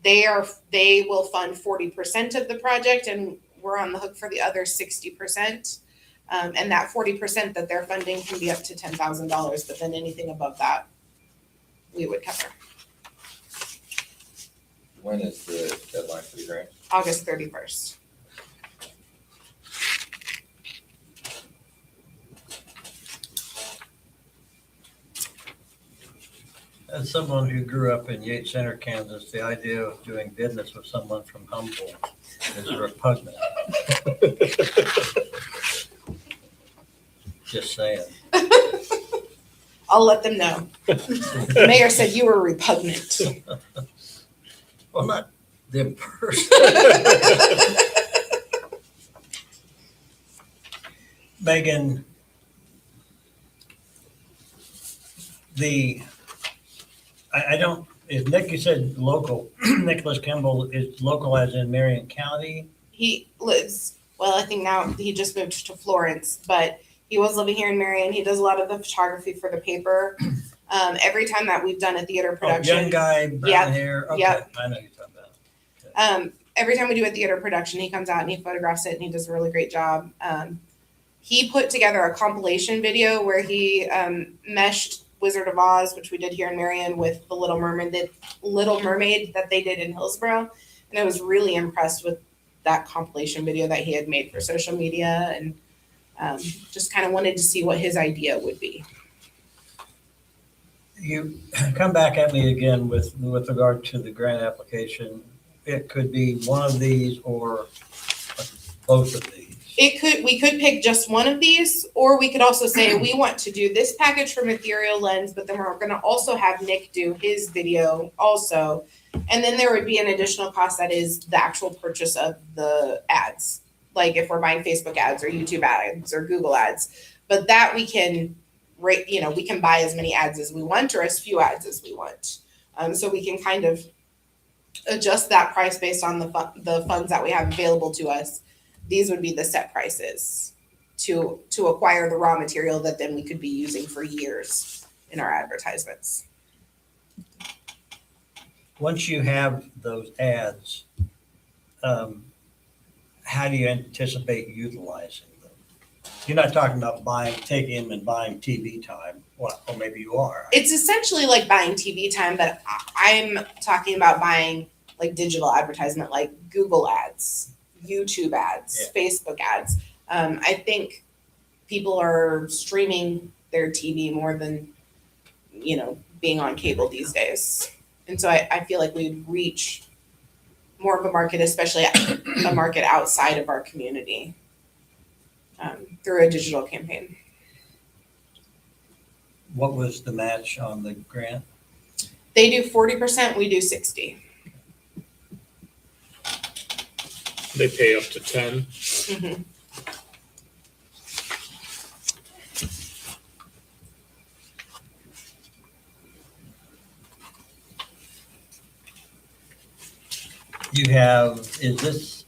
they will fund 40% of the project, and we're on the hook for the other 60%. And that 40% that they're funding can be up to $10,000, but then anything above that, we would cover. When is the deadline for the grant? August 31st. As someone who grew up in Yates Center, Kansas, the idea of doing business with someone from Humboldt is repugnant. Just saying. I'll let them know. The mayor said you were repugnant. Well, not them personally. Megan, I don't, is Nick, you said local, Nicholas Kimball is local as in Marion County? He lives, well, I think now he just moved to Florence, but he was living here in Marion. He does a lot of the photography for the paper. Every time that we've done a theater production. Young guy, brown hair. Okay, yep. I know you're talking about. Every time we do a theater production, he comes out and he photographs it, and he does a really great job. He put together a compilation video where he meshed Wizard of Oz, which we did here in Marion, with the Little Mermaid that they did in Hillsborough. And I was really impressed with that compilation video that he had made for social media, and just kind of wanted to see what his idea would be. You come back at me again with regard to the grant application. It could be one of these or both of these. We could pick just one of these, or we could also say we want to do this package from Ethereal Lens, but then we're going to also have Nick do his video also. And then there would be an additional cost that is the actual purchase of the ads. Like if we're buying Facebook ads or YouTube ads or Google ads, but that we can rate, we can buy as many ads as we want or as few ads as we want. So we can kind of adjust that price based on the funds that we have available to us. These would be the set prices to acquire the raw material that then we could be using for years in our advertisements. Once you have those ads, how do you anticipate utilizing them? You're not talking about taking them and buying TV time, or maybe you are. It's essentially like buying TV time, but I'm talking about buying like digital advertisement, like Google ads, YouTube ads, Facebook ads. I think people are streaming their TV more than, being on cable these days. And so I feel like we'd reach more of a market, especially a market outside of our community, through a digital campaign. What was the match on the grant? They do 40%, we do 60%. They pay up to 10. Mhm.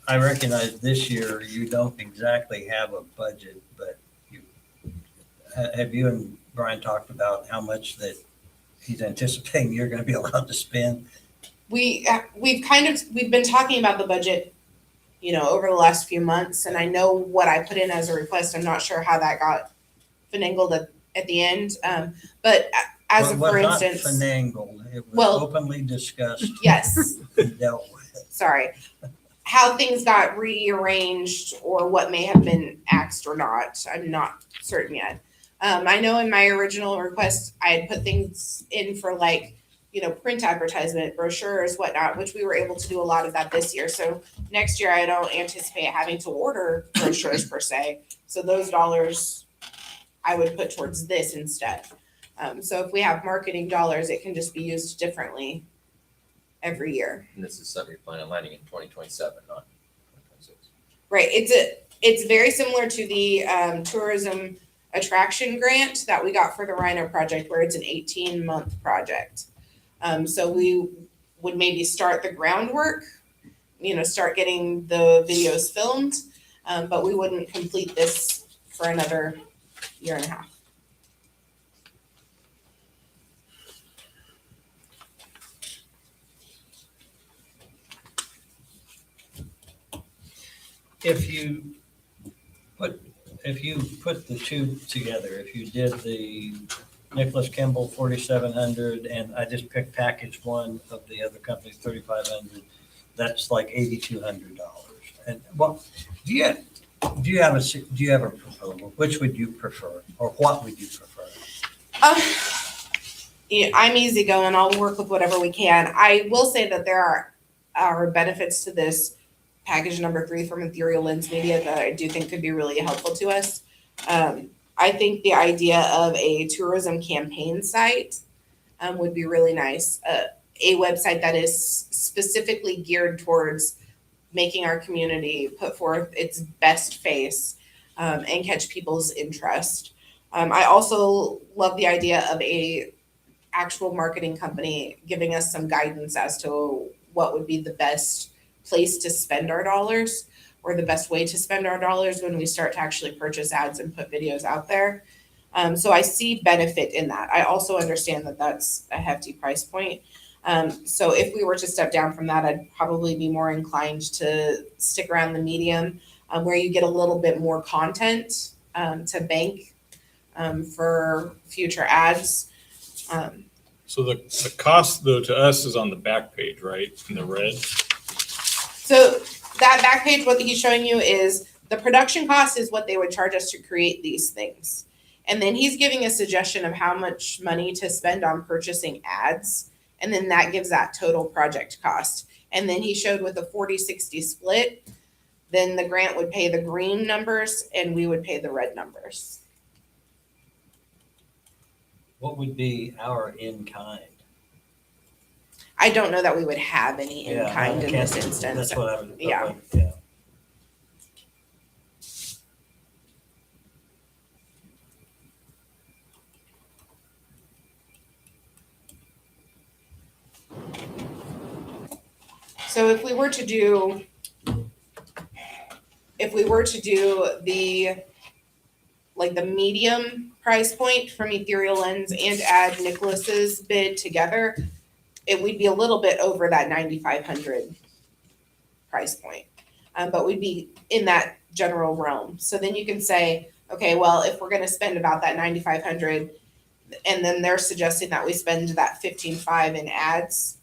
I recognize this year you don't exactly have a budget, but have you and Brian talked about how much that he's anticipating you're going to be allowed to spend? We've been talking about the budget, over the last few months, and I know what I put in as a request. I'm not sure how that got finagled at the end. But for instance, not finagled, it was well, openly discussed. Yes. And dealt with. Sorry, how things got rearranged or what may have been axed or not, I'm not certain yet. I know in my original request, I had put things in for print advertisement, brochures, whatnot, which we were able to do a lot of that this year. So next year, I don't anticipate having to order brochures per se. So those dollars I would put towards this instead. So if we have marketing dollars, it can just be used differently every year. And this is something you're planning on landing in 2027, not 2026. Right. It's very similar to the tourism attraction grant that we got for the Rhino project, where it's an 18-month project. So we would maybe start the groundwork, start getting the videos filmed, but we wouldn't complete this for another year and a half. If you put the two together, if you did the Nicholas Kimball 4,700, and I just picked package one of the other company's 3,500, that's like $8,200. And do you have a proposal? Which would you prefer, or what would you prefer? I'm easygoing. I'll work with whatever we can. I will say that there are benefits to this package number 3 from Ethereal Lens Media that I do think could be really helpful to us. I think the idea of a tourism campaign site would be really nice. A website that is specifically geared towards making our community put forth its best face and catch people's interest. I also love the idea of a actual marketing company giving us some guidance as to what would be the best place to spend our dollars, or the best way to spend our dollars when we start to actually purchase ads and put videos out there. So I see benefit in that. I also understand that that's a hefty price point. So if we were to step down from that, I'd probably be more inclined to stick around the medium, where you get a little bit more content to bank for future ads. So the cost though to us is on the back page, right? In the red. So that back page, what he's showing you is the production cost is what they would charge us to create these things. And then he's giving a suggestion of how much money to spend on purchasing ads. And then that gives that total project cost. And then he showed with a 40-60 split, then the grant would pay the green numbers and we would pay the red numbers. What would be our in-kind? I don't know that we would have any in kind in this instance. That's what I would. Yeah. Yeah. So if we were to do the, like the medium price point from Ethereal Lens and add Nicholas's bid together, it would be a little bit over that 9,500 price point. But we'd be in that general realm. So then you can say, okay, well, if we're gonna spend about that 9,500, and then they're suggesting that we spend that 15.5 in ads,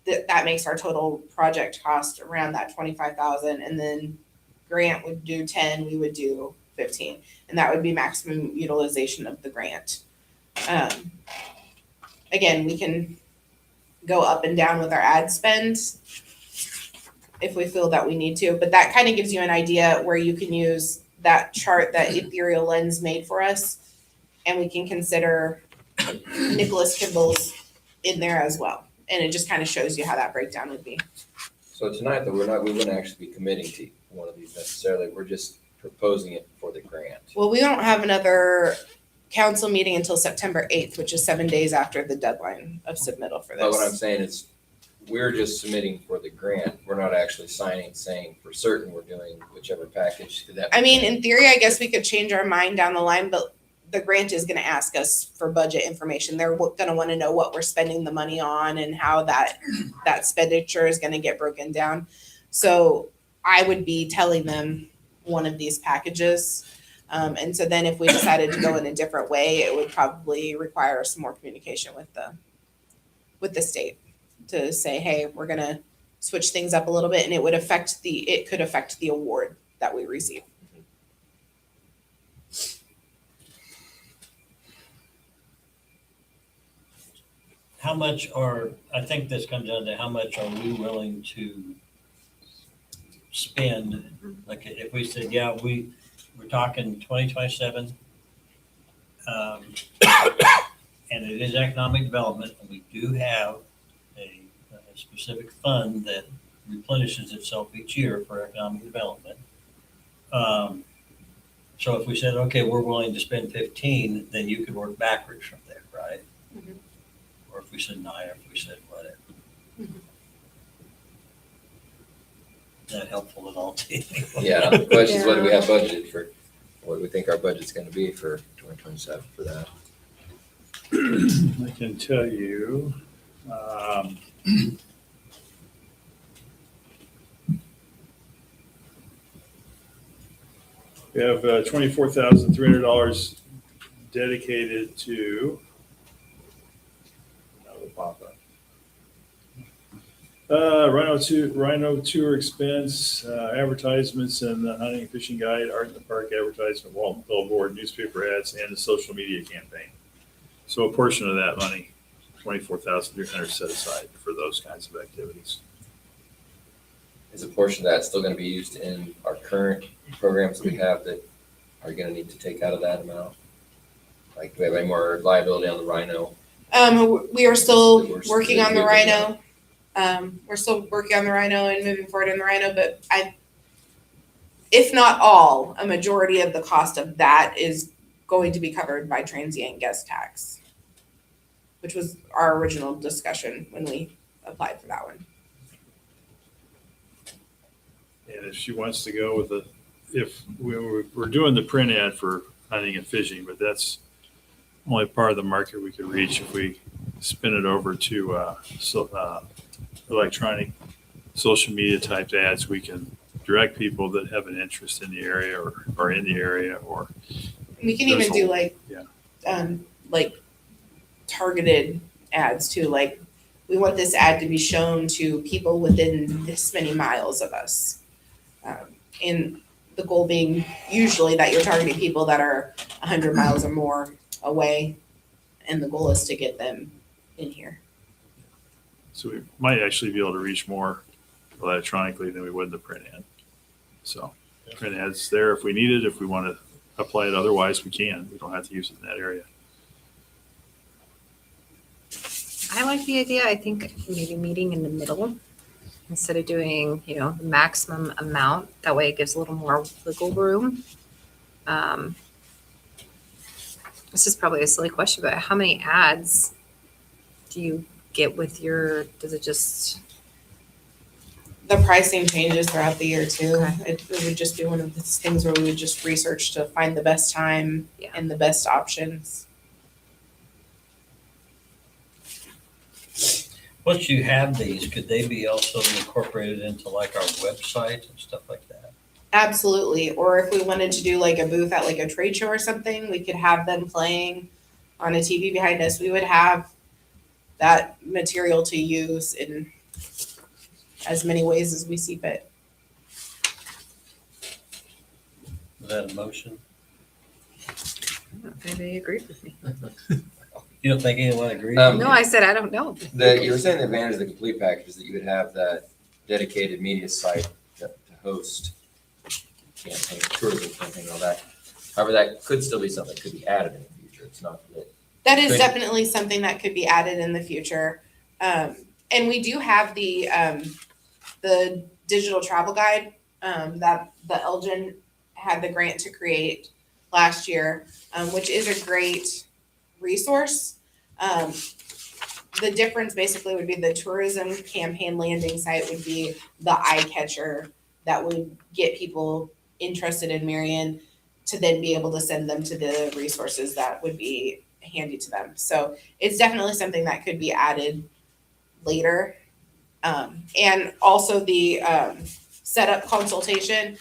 that makes our total project cost around that 25,000, and then grant would do 10, we would do 15, and that would be maximum utilization of the grant. Again, we can go up and down with our ad spend if we feel that we need to, but that kind of gives you an idea where you can use that chart that Ethereal Lens made for us, and we can consider Nicholas Kimball's in there as well. And it just kind of shows you how that breakdown would be. So tonight, though, we wouldn't actually be committing to one of these necessarily. We're just proposing it for the grant. Well, we don't have another council meeting until September 8th, which is 7 days after the deadline of submittal for But what I'm this. saying is, we're just submitting for the grant. We're not actually signing, saying for certain we're doing whichever package. Could that be- I mean, in theory, I guess we could change our mind down the line, but the grant is gonna ask us for budget information. They're gonna wanna know what we're spending the money on and how that expenditure is gonna get broken down. So I would be telling them one of these packages. And so then if we decided to go in a different way, it would probably require some more communication with the state to say, hey, we're gonna switch things up a little bit, and it could affect the award that we receive. How much I think this comes down to how much are we willing to spend? Like if we said, yeah, we're talking 2027, and it is economic development, and we do have a specific fund that replenishes itself each year for economic development. So if we said, okay, we're willing to spend 15, then you could work backwards from there, right? Mhm. Or if we said 9, or if we said whatever. Mhm. Is that helpful at all to you? Yeah, the question is, what do we have budgeted for? What do we think our budget's gonna be for 2027 for that? I can tell you, we have $24,300 dedicated to, that will pop up. Rhino tour expense, advertisements and the hunting and fishing guide, art in the park advertisement, wall billboard, newspaper ads, and the social media campaign. So a portion of that money, 24,300 set aside for those kinds of activities. Is a portion of that still gonna be used in our current programs that we have that are gonna need to take out of that amount? Like, do we have any more liability on the Rhino? We are still We're working on the good Rhino. We're still working on the Rhino and moving forward in the Rhino, but if not all, a majority of the cost of that is going to be covered by transient guest tax, which was our original discussion when we applied for that one. And if she wants to go with if we're doing the print ad for hunting and fishing, but that's only part of the market we could reach. If we spin it over to electronic social media type ads, we can direct people that have an interest in the area or are in the area, or We can even do like targeted ads too. Like, we want this ad to be shown to people within this many miles of us. And the goal being usually that you're targeting people that are 100 miles or more away, and the goal is to get them in here. so we might actually be able to reach more electronically than we would in the print ad. So print ad's there if we need it. If we want to apply it otherwise, we can. We don't have to use it in that area. I like the idea. I think maybe meeting in the middle instead of doing, the maximum amount. That way it gives a little more wiggle room. This is probably a silly question, but how many ads do you get with does it just The pricing changes throughout the year too. Okay. It would just be one of those things where we would just research to find the best time Yeah. and the best options. Once you have these, could they be also incorporated into like our website and stuff like that? Absolutely. Or if we wanted to do like a booth at like a trade show or something, we could have them playing on a TV behind us. We would have that material to use in as many ways as we see fit. Is that a motion? I don't know if anybody agreed with me. You don't think anyone agrees? No, I said, I don't know. You were saying the advantage of the complete package is that you would have that dedicated media site to host campaign, tourism campaign, and all that. However, that could still be something that could be added in the future. It's not that. That is Great. definitely something that could be added in the future. And we do have the digital travel guide that the Elgin had the grant to create last year, which is a great resource. The difference basically would be the tourism campaign landing site would be the eye catcher that would get people interested in Marion to then be able to send them to the resources that would be handy to them. So it's definitely something that could be added later. And also the setup consultation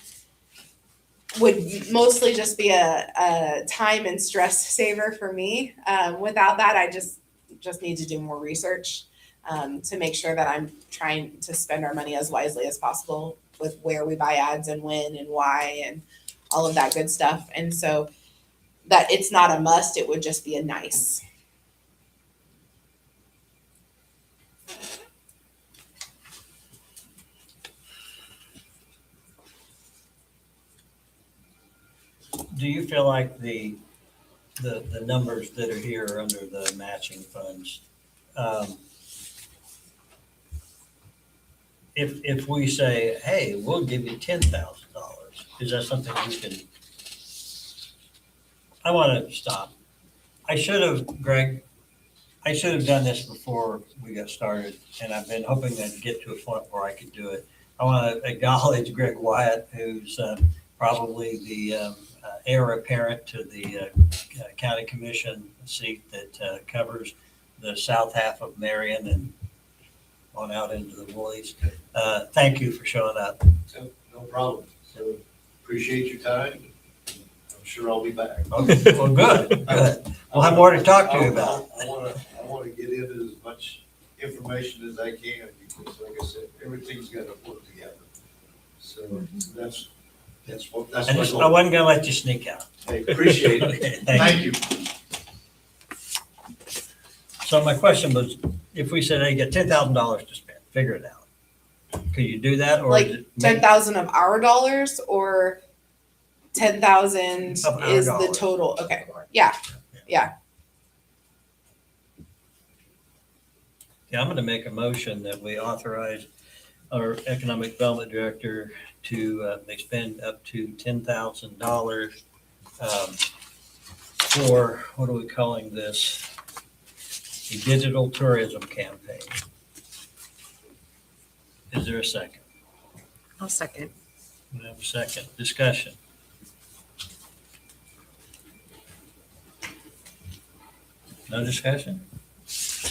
would mostly just be a time and stress saver for me. Without that, I just need to do more research to make sure that I'm trying to spend our money as wisely as possible with where we buy ads and when and why and all of that good stuff. And so that it's not a must, it would just be a nice. Do you feel like the numbers that are here are under the matching funds? If we say, hey, we'll give you $10,000, is that something we can? I want to stop. Greg, I should have done this before we got started, and I've been hoping to get to a point where I could do it. I want to acknowledge Greg Wyatt, who's probably the heir apparent to the county commission seat that covers the south half of Marion and on out into the Woolies. Thank you for showing up. No problem. So appreciate your time. I'm sure I'll be back. Okay, well, good. We'll have more to talk to you about. I want to get into as much information as I can because, like I said, everything's got to work together. So that's my goal. I wasn't gonna let you sneak out. Hey, appreciate it. Okay, Thank you. So my question was, if we said, hey, you get $10,000 to spend, figure it out. Could you do that, or Like is it 10,000 of our dollars or 10,000 Of our is the dollars. total? Okay, yeah. Yeah, I'm gonna make a motion that we authorize our economic development director to expend up to $10,000 for, what are we calling this? The digital tourism campaign. Is there a second? I'll second. We have a second. Discussion. No discussion?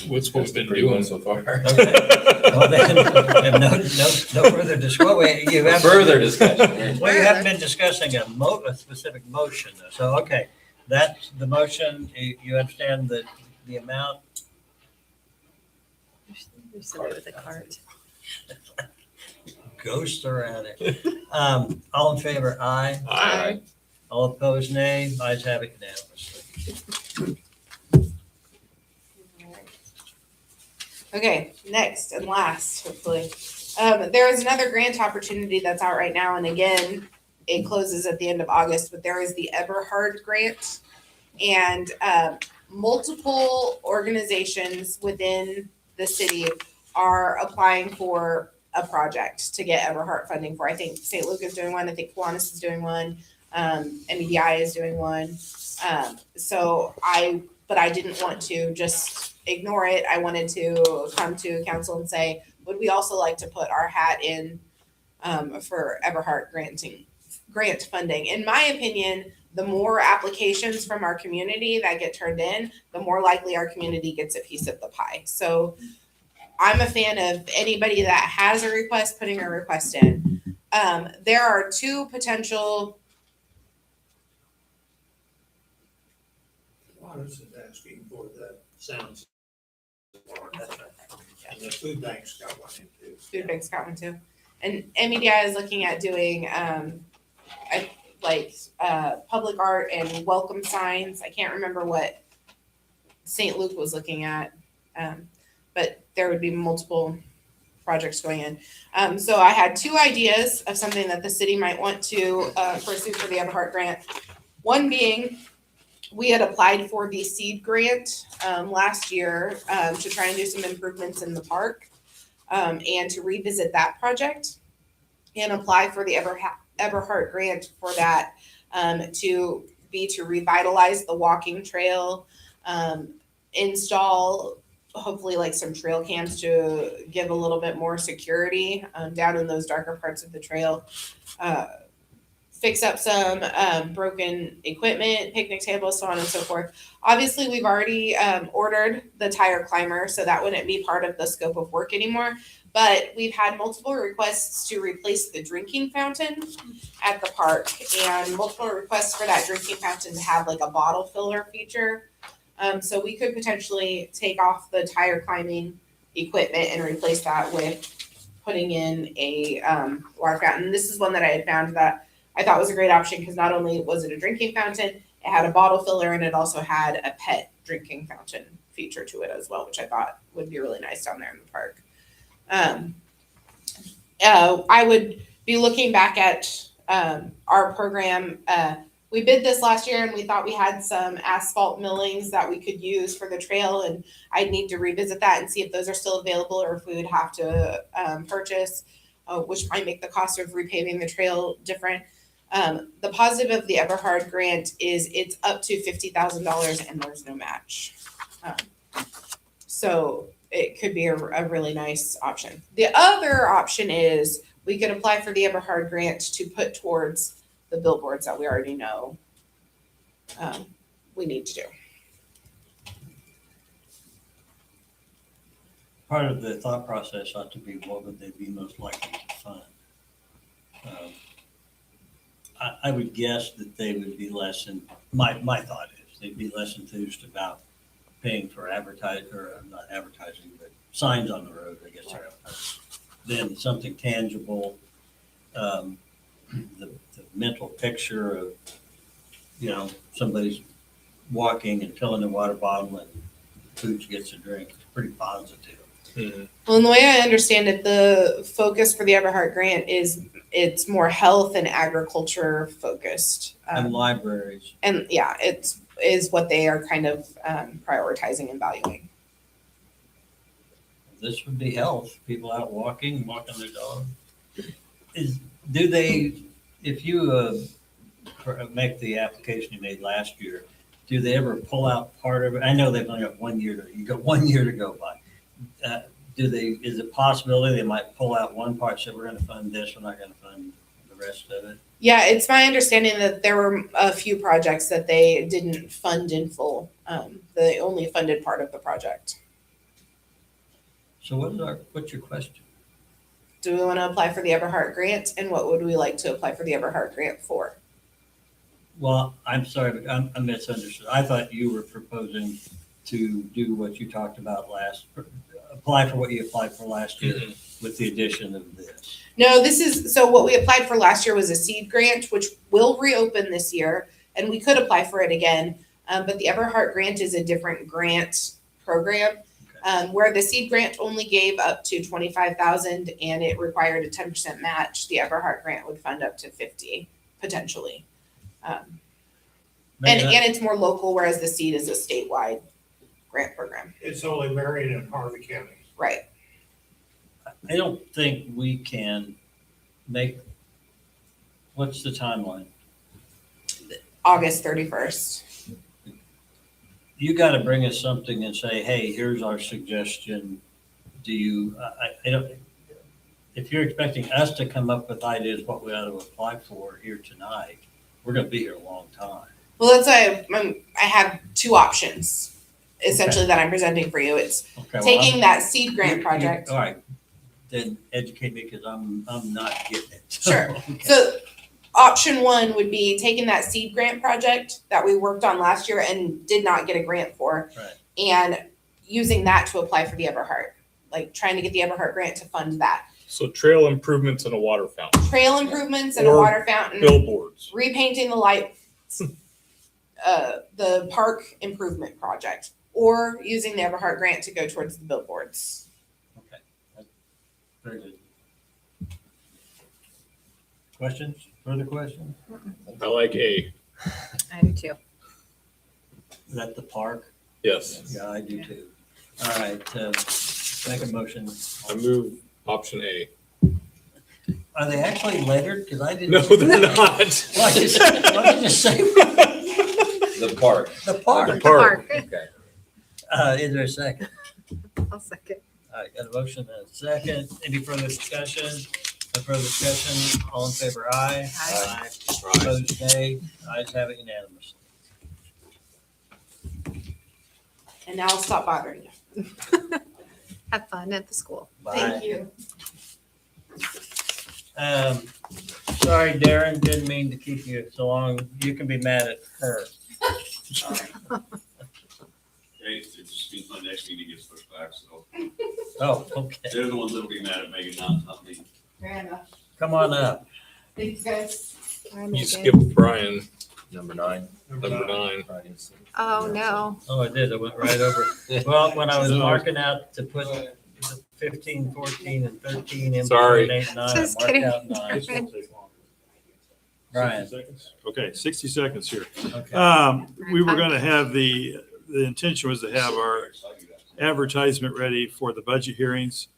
What's what we've been Pretty doing good so so far. far. Well, then, no further discussion. You haven't- Further discussion. Well, you haven't been discussing a specific motion, though. So, okay, that's the motion. You understand the amount? There's somebody with a cart. Ghosts around it. All in favor, aye. Aye. All opposed, nay. Ayes have it unanimously. Okay, next and last, hopefully. There is another grant opportunity that's out right now, and again, it closes at the end of August, but there is the Everhard grant. And multiple organizations within the city are applying for a project to get Everhard funding for. I think St. Luke is doing one, I think Kiwanis is doing one, MEDI is doing one. But I didn't want to just ignore it. I wanted to come to council and say, would we also like to put our hat in for Everhart grant funding. In my opinion, the more applications from our community that get turned in, the more likely our community gets a piece of the pie. So I'm a fan of anybody that has a request, putting a request in. There are two potential. Honest is asking for the sounds. And the food bank's got one in too. Food bank's got one too. And MEDI is looking at doing public art and welcome signs. I can't remember what St. Luke was looking at, but there would be multiple projects going in. So I had two ideas of something that the city might want to pursue for the Everhart grant. One being, we had applied for the seed grant last year to try and do some improvements in the park and to revisit that project and apply for the Everhart grant for that to revitalize the walking trail, install hopefully like some trail cams to give a little bit more security down in those darker parts of the trail. Fix up some broken equipment, picnic tables, so on and so forth. Obviously, we've already ordered the tire climber, so that wouldn't be part of the scope of work anymore. But we've had multiple requests to replace the drinking fountain at the park and multiple requests for that drinking fountain to have like a bottle filler feature. So we could potentially take off the tire climbing equipment and replace that with putting in a water fountain. This is one that I had found that I thought was a great option because not only was it a drinking fountain, it had a bottle filler and it also had a pet drinking fountain feature to it as well, which I thought would be really nice down there in the park. I would be looking back at our program. We bid this last year and we thought we had some asphalt millings that we could use for the trail, and I'd need to revisit that and see if those are still available or if we would have to purchase, which might make the cost of repaving the trail different. The positive of the Everhart grant is it's up to $50,000 and there's no match. So it could be a really nice option. The other option is we could apply for the Everhart grant to put towards the billboards that we already know we need to do. Part of the thought process ought to be what would they be most likely to fund? I would guess that they would be less than, my thought is, they'd be less enthused about paying for not advertising, but signs on the road, I guess, than something tangible. The mental picture of, somebody's walking and filling a water bottle and Pooch gets a drink, it's pretty positive. Mm-hmm. Well, and the way I understand it, the focus for the Everhart grant is it's more health and agriculture focused. And libraries. And yeah, is what they are kind of prioritizing and valuing. This would be health, people out walking their dog. If you make the application you made last year, do they ever pull out part of it? I know they've only got 1 year you got 1 year to go by. Is it possibility they might pull out one part, say we're going to fund this, we're not going to fund the rest of it? Yeah, it's my understanding that there were a few projects that they didn't fund in full. They only funded part of the project. So what's your question? Do we want to apply for the Everhart grant, and what would we like to apply for the Everhart grant for? Well, I'm sorry, but I misunderstood. I thought you were proposing to do what you talked about apply for what you applied for last year with the addition of this. No, so what we applied for last year was a seed grant, which will reopen this year, and we could apply for it again. But the Everhart grant is a different grant program, where the seed grant only gave up to $25,000 and it required a 10% match. The Everhart grant would fund up to $50,000 potentially. And it's more local, whereas the seed is a statewide grant program. It's only Marion and Harvey County. Right. I don't think we can what's the timeline? August 31st. You got to bring us something and say, hey, here's our suggestion. Do you, if you're expecting us to come up with ideas what we ought to apply for here tonight, we're gonna be here a long time. Well, that's why I have two options essentially that I'm presenting for you. It's Okay, well, taking that seed grant project. All right, then educate me because I'm not getting it. Sure. Okay. So option one would be taking that seed grant project that we worked on last year and did not get a grant for. Right. And using that to apply for the Everhart, like trying to get the Everhart grant to fund that. So trail improvements and a water fountain, Trail improvements and a Or water fountain, billboards. repainting the lights, the park improvement project, or using the Everhart grant to go towards the billboards. Okay. Very good. Questions? Further questions? I like A. I do too. Is that the park? Yes. Yeah, I do too. All right, make a motion. I move option A. Are they actually lettered? Because I didn't. No, they're not. Why did you say The park. the park? The park. Okay. Is there a second? I'll second. All right, got a motion and a second. Any further discussion? No further discussion? All in favor, aye. Aye. Opposed, nay. Ayes have it unanimously. And now I'll stop bothering you. Have fun at the school. Bye. Thank you. Sorry, Darren, didn't mean to keep you so long. You can be mad at her. Hey, it just means my next meeting gets pushed back, so Oh, okay. they're the ones that'll be mad at Megan, not me. Fair enough. Come on up. Thanks, guys. You skipped Brian, Number 9. number 9. Oh, no. Oh, I did. I went right over. Well, when I was marking out to put the 15, 14, and 13 in Sorry. between 8 and 9, I Just marked kidding. out 9. Brian, 60 seconds? Okay, 60 seconds here. okay. We were going to have the intention was to have our advertisement ready for the budget hearings.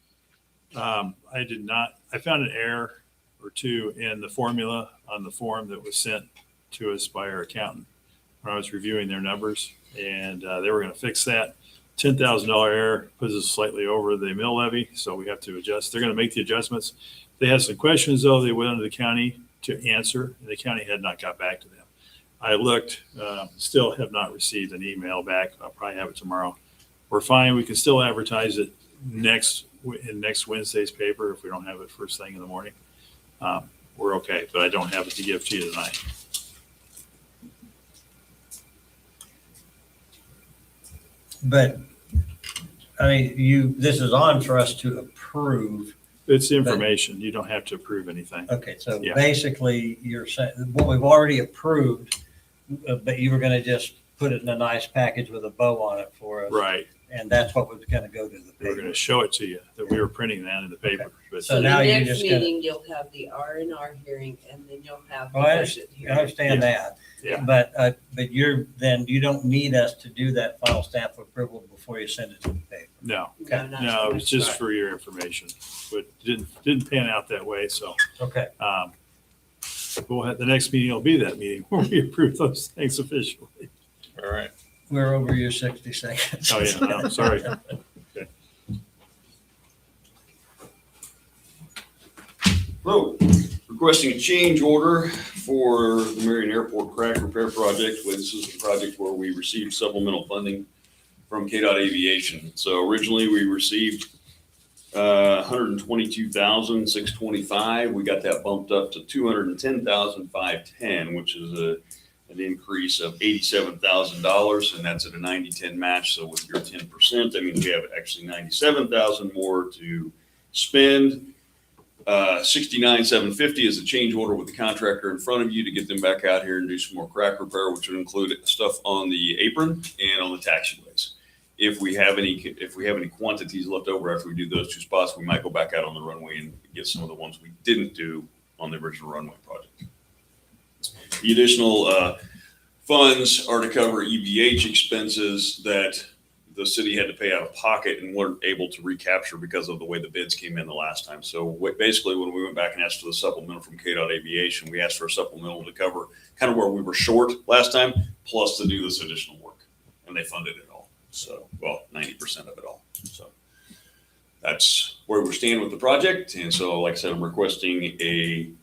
I did not, I found an error or two in the formula on the form that was sent to us by our accountant when I was reviewing their numbers, and they were going to fix that. $10,000 error puts us slightly over the mill levy, so we have to adjust. They're going to make the adjustments. They had some questions, though, they went to the county to answer, and the county had not got back to them. I looked, still have not received an email back. I'll probably have it tomorrow. We're fine. We can still advertise it in next Wednesday's paper if we don't have it first thing in the morning. We're okay, but I don't have it to give to you tonight. But, I mean, this is on for us to approve. It's information. You don't have to approve anything. Okay, so Yeah. basically, you're saying, what we've already approved, but you were gonna just put it in a nice package with a bow on it for us. Right. And that's what was gonna go to the We're going paper. to show it to you that we were printing that in the paper. But So now you next just gotta- meeting, you'll have the R&R hearing, and then you'll have the Oh, I budget I hearing. understand that. Yeah. But you don't need us to do that final stamp of approval before you send it to the paper. no, No, not no, it's just Right. for your information. But didn't pan out that way. So Okay, we'll have, the next meeting will be that meeting where we approve those things officially. All right. we're over your 60 seconds. Oh, yeah, no, sorry. Hello, requesting a change order for the Marion Airport crack repair project. This is the project where we received supplemental funding from KDOT Aviation. So originally we received $122,625. We got that bumped up to $210,510, which is an increase of $87,000, and that's at a 90-10 match. So with your 10%, that means we have actually $97,000 more to spend. $69,750 is a change order with the contractor in front of you to get them back out here and do some more crack repair, which would include stuff on the apron and on the taxiways. If we have any quantities left over after we do those two spots, we might go back out on the runway and get some of the ones we didn't do on the original runway project. The additional funds are to cover EBH expenses that the city had to pay out of pocket and weren't able to recapture because of the way the bids came in the last time. So basically, when we went back and asked for the supplemental from KDOT Aviation, we asked for a supplemental to cover kind of where we were short last time, plus to do this additional work. And they funded it all. So, well, 90% of it all. So that's where we're standing with the project. And so, like I said, I'm requesting the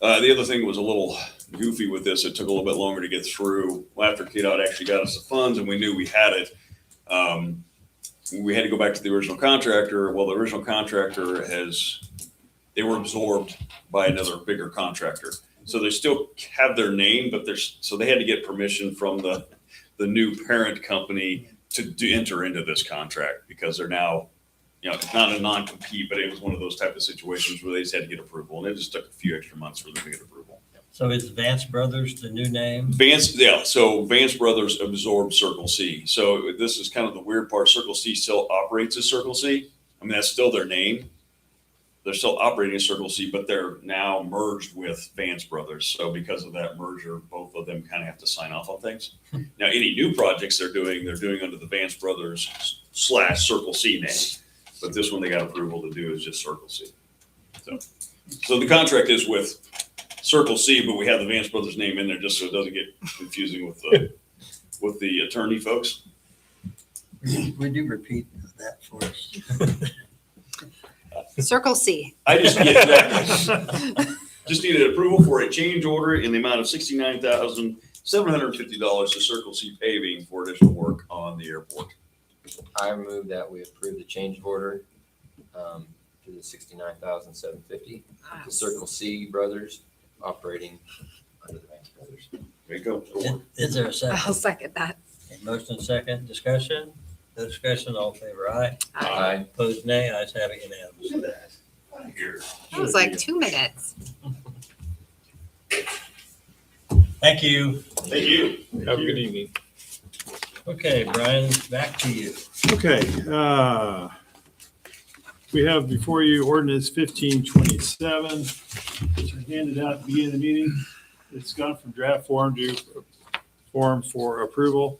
other thing was a little goofy with this. It took a little bit longer to get through. Well, after KDOT actually got us the funds and we knew we had it, we had to go back to the original contractor. Well, the original contractor they were absorbed by another bigger contractor. So they still have their name, but so they had to get permission from the new parent company to enter into this contract because they're now, it's not a non-compete, but it was one of those type of situations where they just had to get approval, and it just took a few extra months for them to get approval. So is Vance Brothers the new name? So Vance Brothers absorbed Circle C. So this is kind of the weird part. Circle C still operates as Circle C. I mean, that's still their name. They're still operating as Circle C, but they're now merged with Vance Brothers. So because of that merger, both of them kind of have to sign off on things. Now, any new projects they're doing under the Vance Brothers / Circle C name. But this one they got approval to do is just Circle C. So the contract is with Circle C, but we have the Vance Brothers name in there just so it doesn't get confusing with the attorney folks. Would you repeat that for us? Circle C. I just needed approval for a change order in the amount of $69,750 to Circle C paving for additional work on the airport. I move that we approve the change order to the $69,750 to Circle C Brothers operating under the Vance Brothers. There you go. Is there a second? I'll second that. Motion second, discussion? No discussion, all in favor, aye. Aye. Opposed, nay. Ayes have it unanimously. Here. That was like 2 minutes. Thank you. Thank you. Have a good evening. Okay, Brian, back to you. Okay, we have before you ordinance 1527, which I handed out at the beginning of the meeting. It's gone from draft form to form for approval.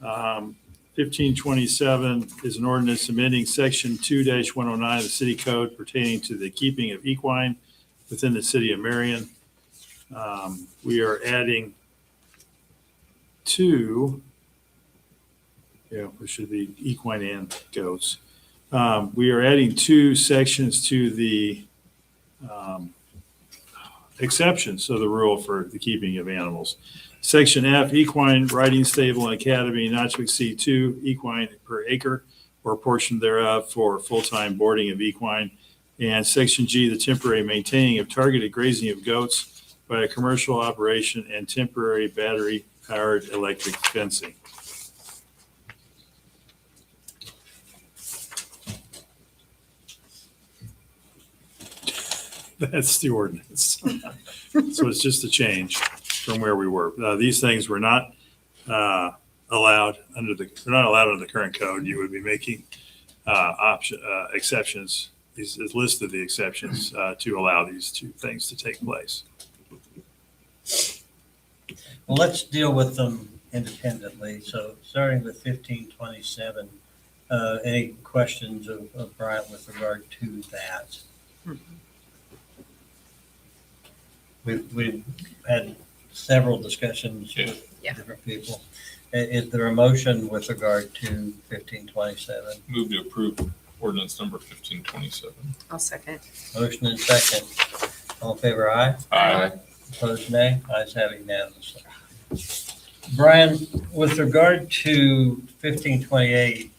1527 is an ordinance amending section 2-109 of the city code pertaining to the keeping of equine within the city of Marion. We are adding which should be equine and goats. We are adding 2 sections to the exceptions of the rule for the keeping of animals. Section F, equine riding stable and academy not to exceed 2 equine per acre or a portion thereof for full-time boarding of equine. And Section G, the temporary maintaining of targeted grazing of goats by a commercial operation and temporary battery-powered electric fencing. That's the ordinance. So it's just a change from where we were. These things were not allowed under the current code. You would be making exceptions. These is listed the exceptions to allow these 2 things to take place. Well, let's deal with them independently. So starting with 1527, any questions of Brian with regard to that? We've had several discussions with different people. Is there a motion with regard to 1527? Move to approve ordinance number 1527. I'll second. Motion and second. All in favor, aye. Aye. Opposed, nay. Ayes have it unanimously. Brian, with regard to 1528,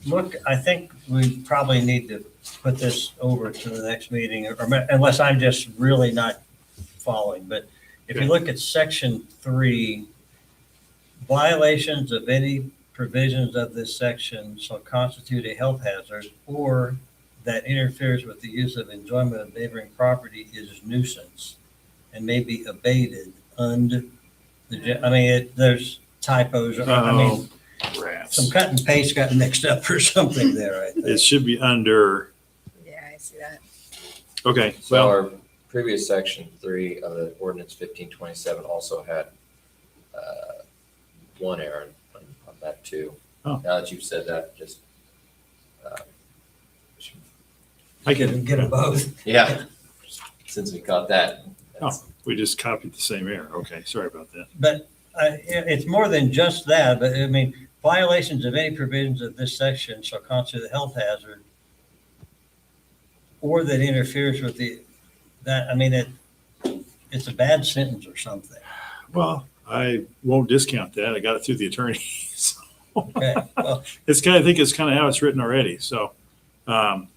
look, I think we probably need to put this over to the next meeting, or unless I'm just really not following. But if you look at section 3, violations of any provisions of this section shall constitute a health hazard or that interferes with the use of enjoyment of neighboring property is nuisance and may be abated under the, there's typos. Some cut and paste got mixed up or something there, I think. It should be under, Yeah, I see that. okay, So well, our previous section 3 of the ordinance 1527 also had one error on that too. Oh. Now that you've said that, just I can get them both. yeah, since we caught that. that's- we just copied the same error. Okay, sorry about that. But it's more than just that, but I mean, violations of any provisions of this section shall constitute a health hazard or that interferes with I mean, it's a bad sentence or something. Well, I won't discount that. I got it through the attorney. So Okay, well, I think it's kind of how it's written already. So, but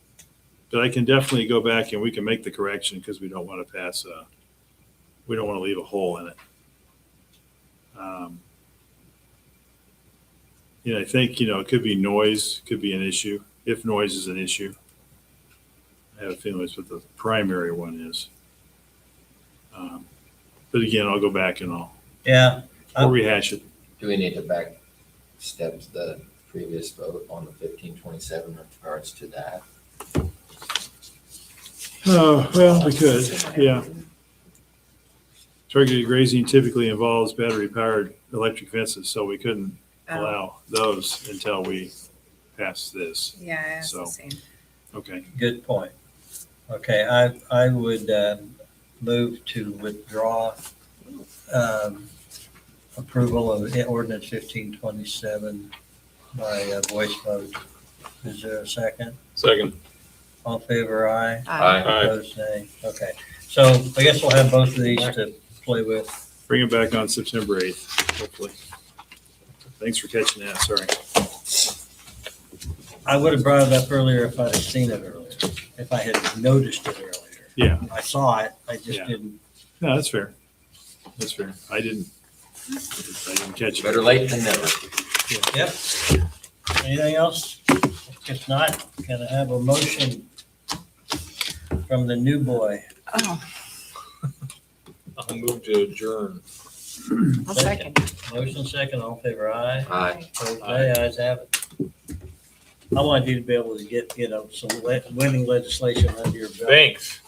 I can definitely go back and we can make the correction because we don't want to we don't want to leave a hole in it. I think, it could be noise, could be an issue, if noise is an issue. I have a feeling that's what the primary one is. But again, I'll go back and I'll rehash it. Do we need to back step the previous vote on the 1527 in regards to that? Oh, well, we could, yeah. Targeted grazing typically involves battery-powered electric fences, so we couldn't allow those until we pass this. Yeah, it's So- the same. Okay. good point. Okay, I would move to withdraw approval of ordinance 1527 by voice vote. Is there a second? Second. All in favor, aye. Aye. Opposed, nay. Okay, so I guess we'll have both of these to play with. Bring it back on September 8th, hopefully. Thanks for catching that, sorry. I would have brought it up earlier if I'd have seen it earlier, if I had noticed it earlier. Yeah, I saw it, I just Yeah. didn't. no, that's fair. That's fair. I didn't catch it. Better late than never. Yep. Anything else? If not, can I have a motion from the new boy? Oh, I'll move to adjourn. I'll second. Motion second, all in favor, aye. Aye. Opposed, nay, ayes have it. I wanted you to be able to get, some winning legislation under your belt. Thanks.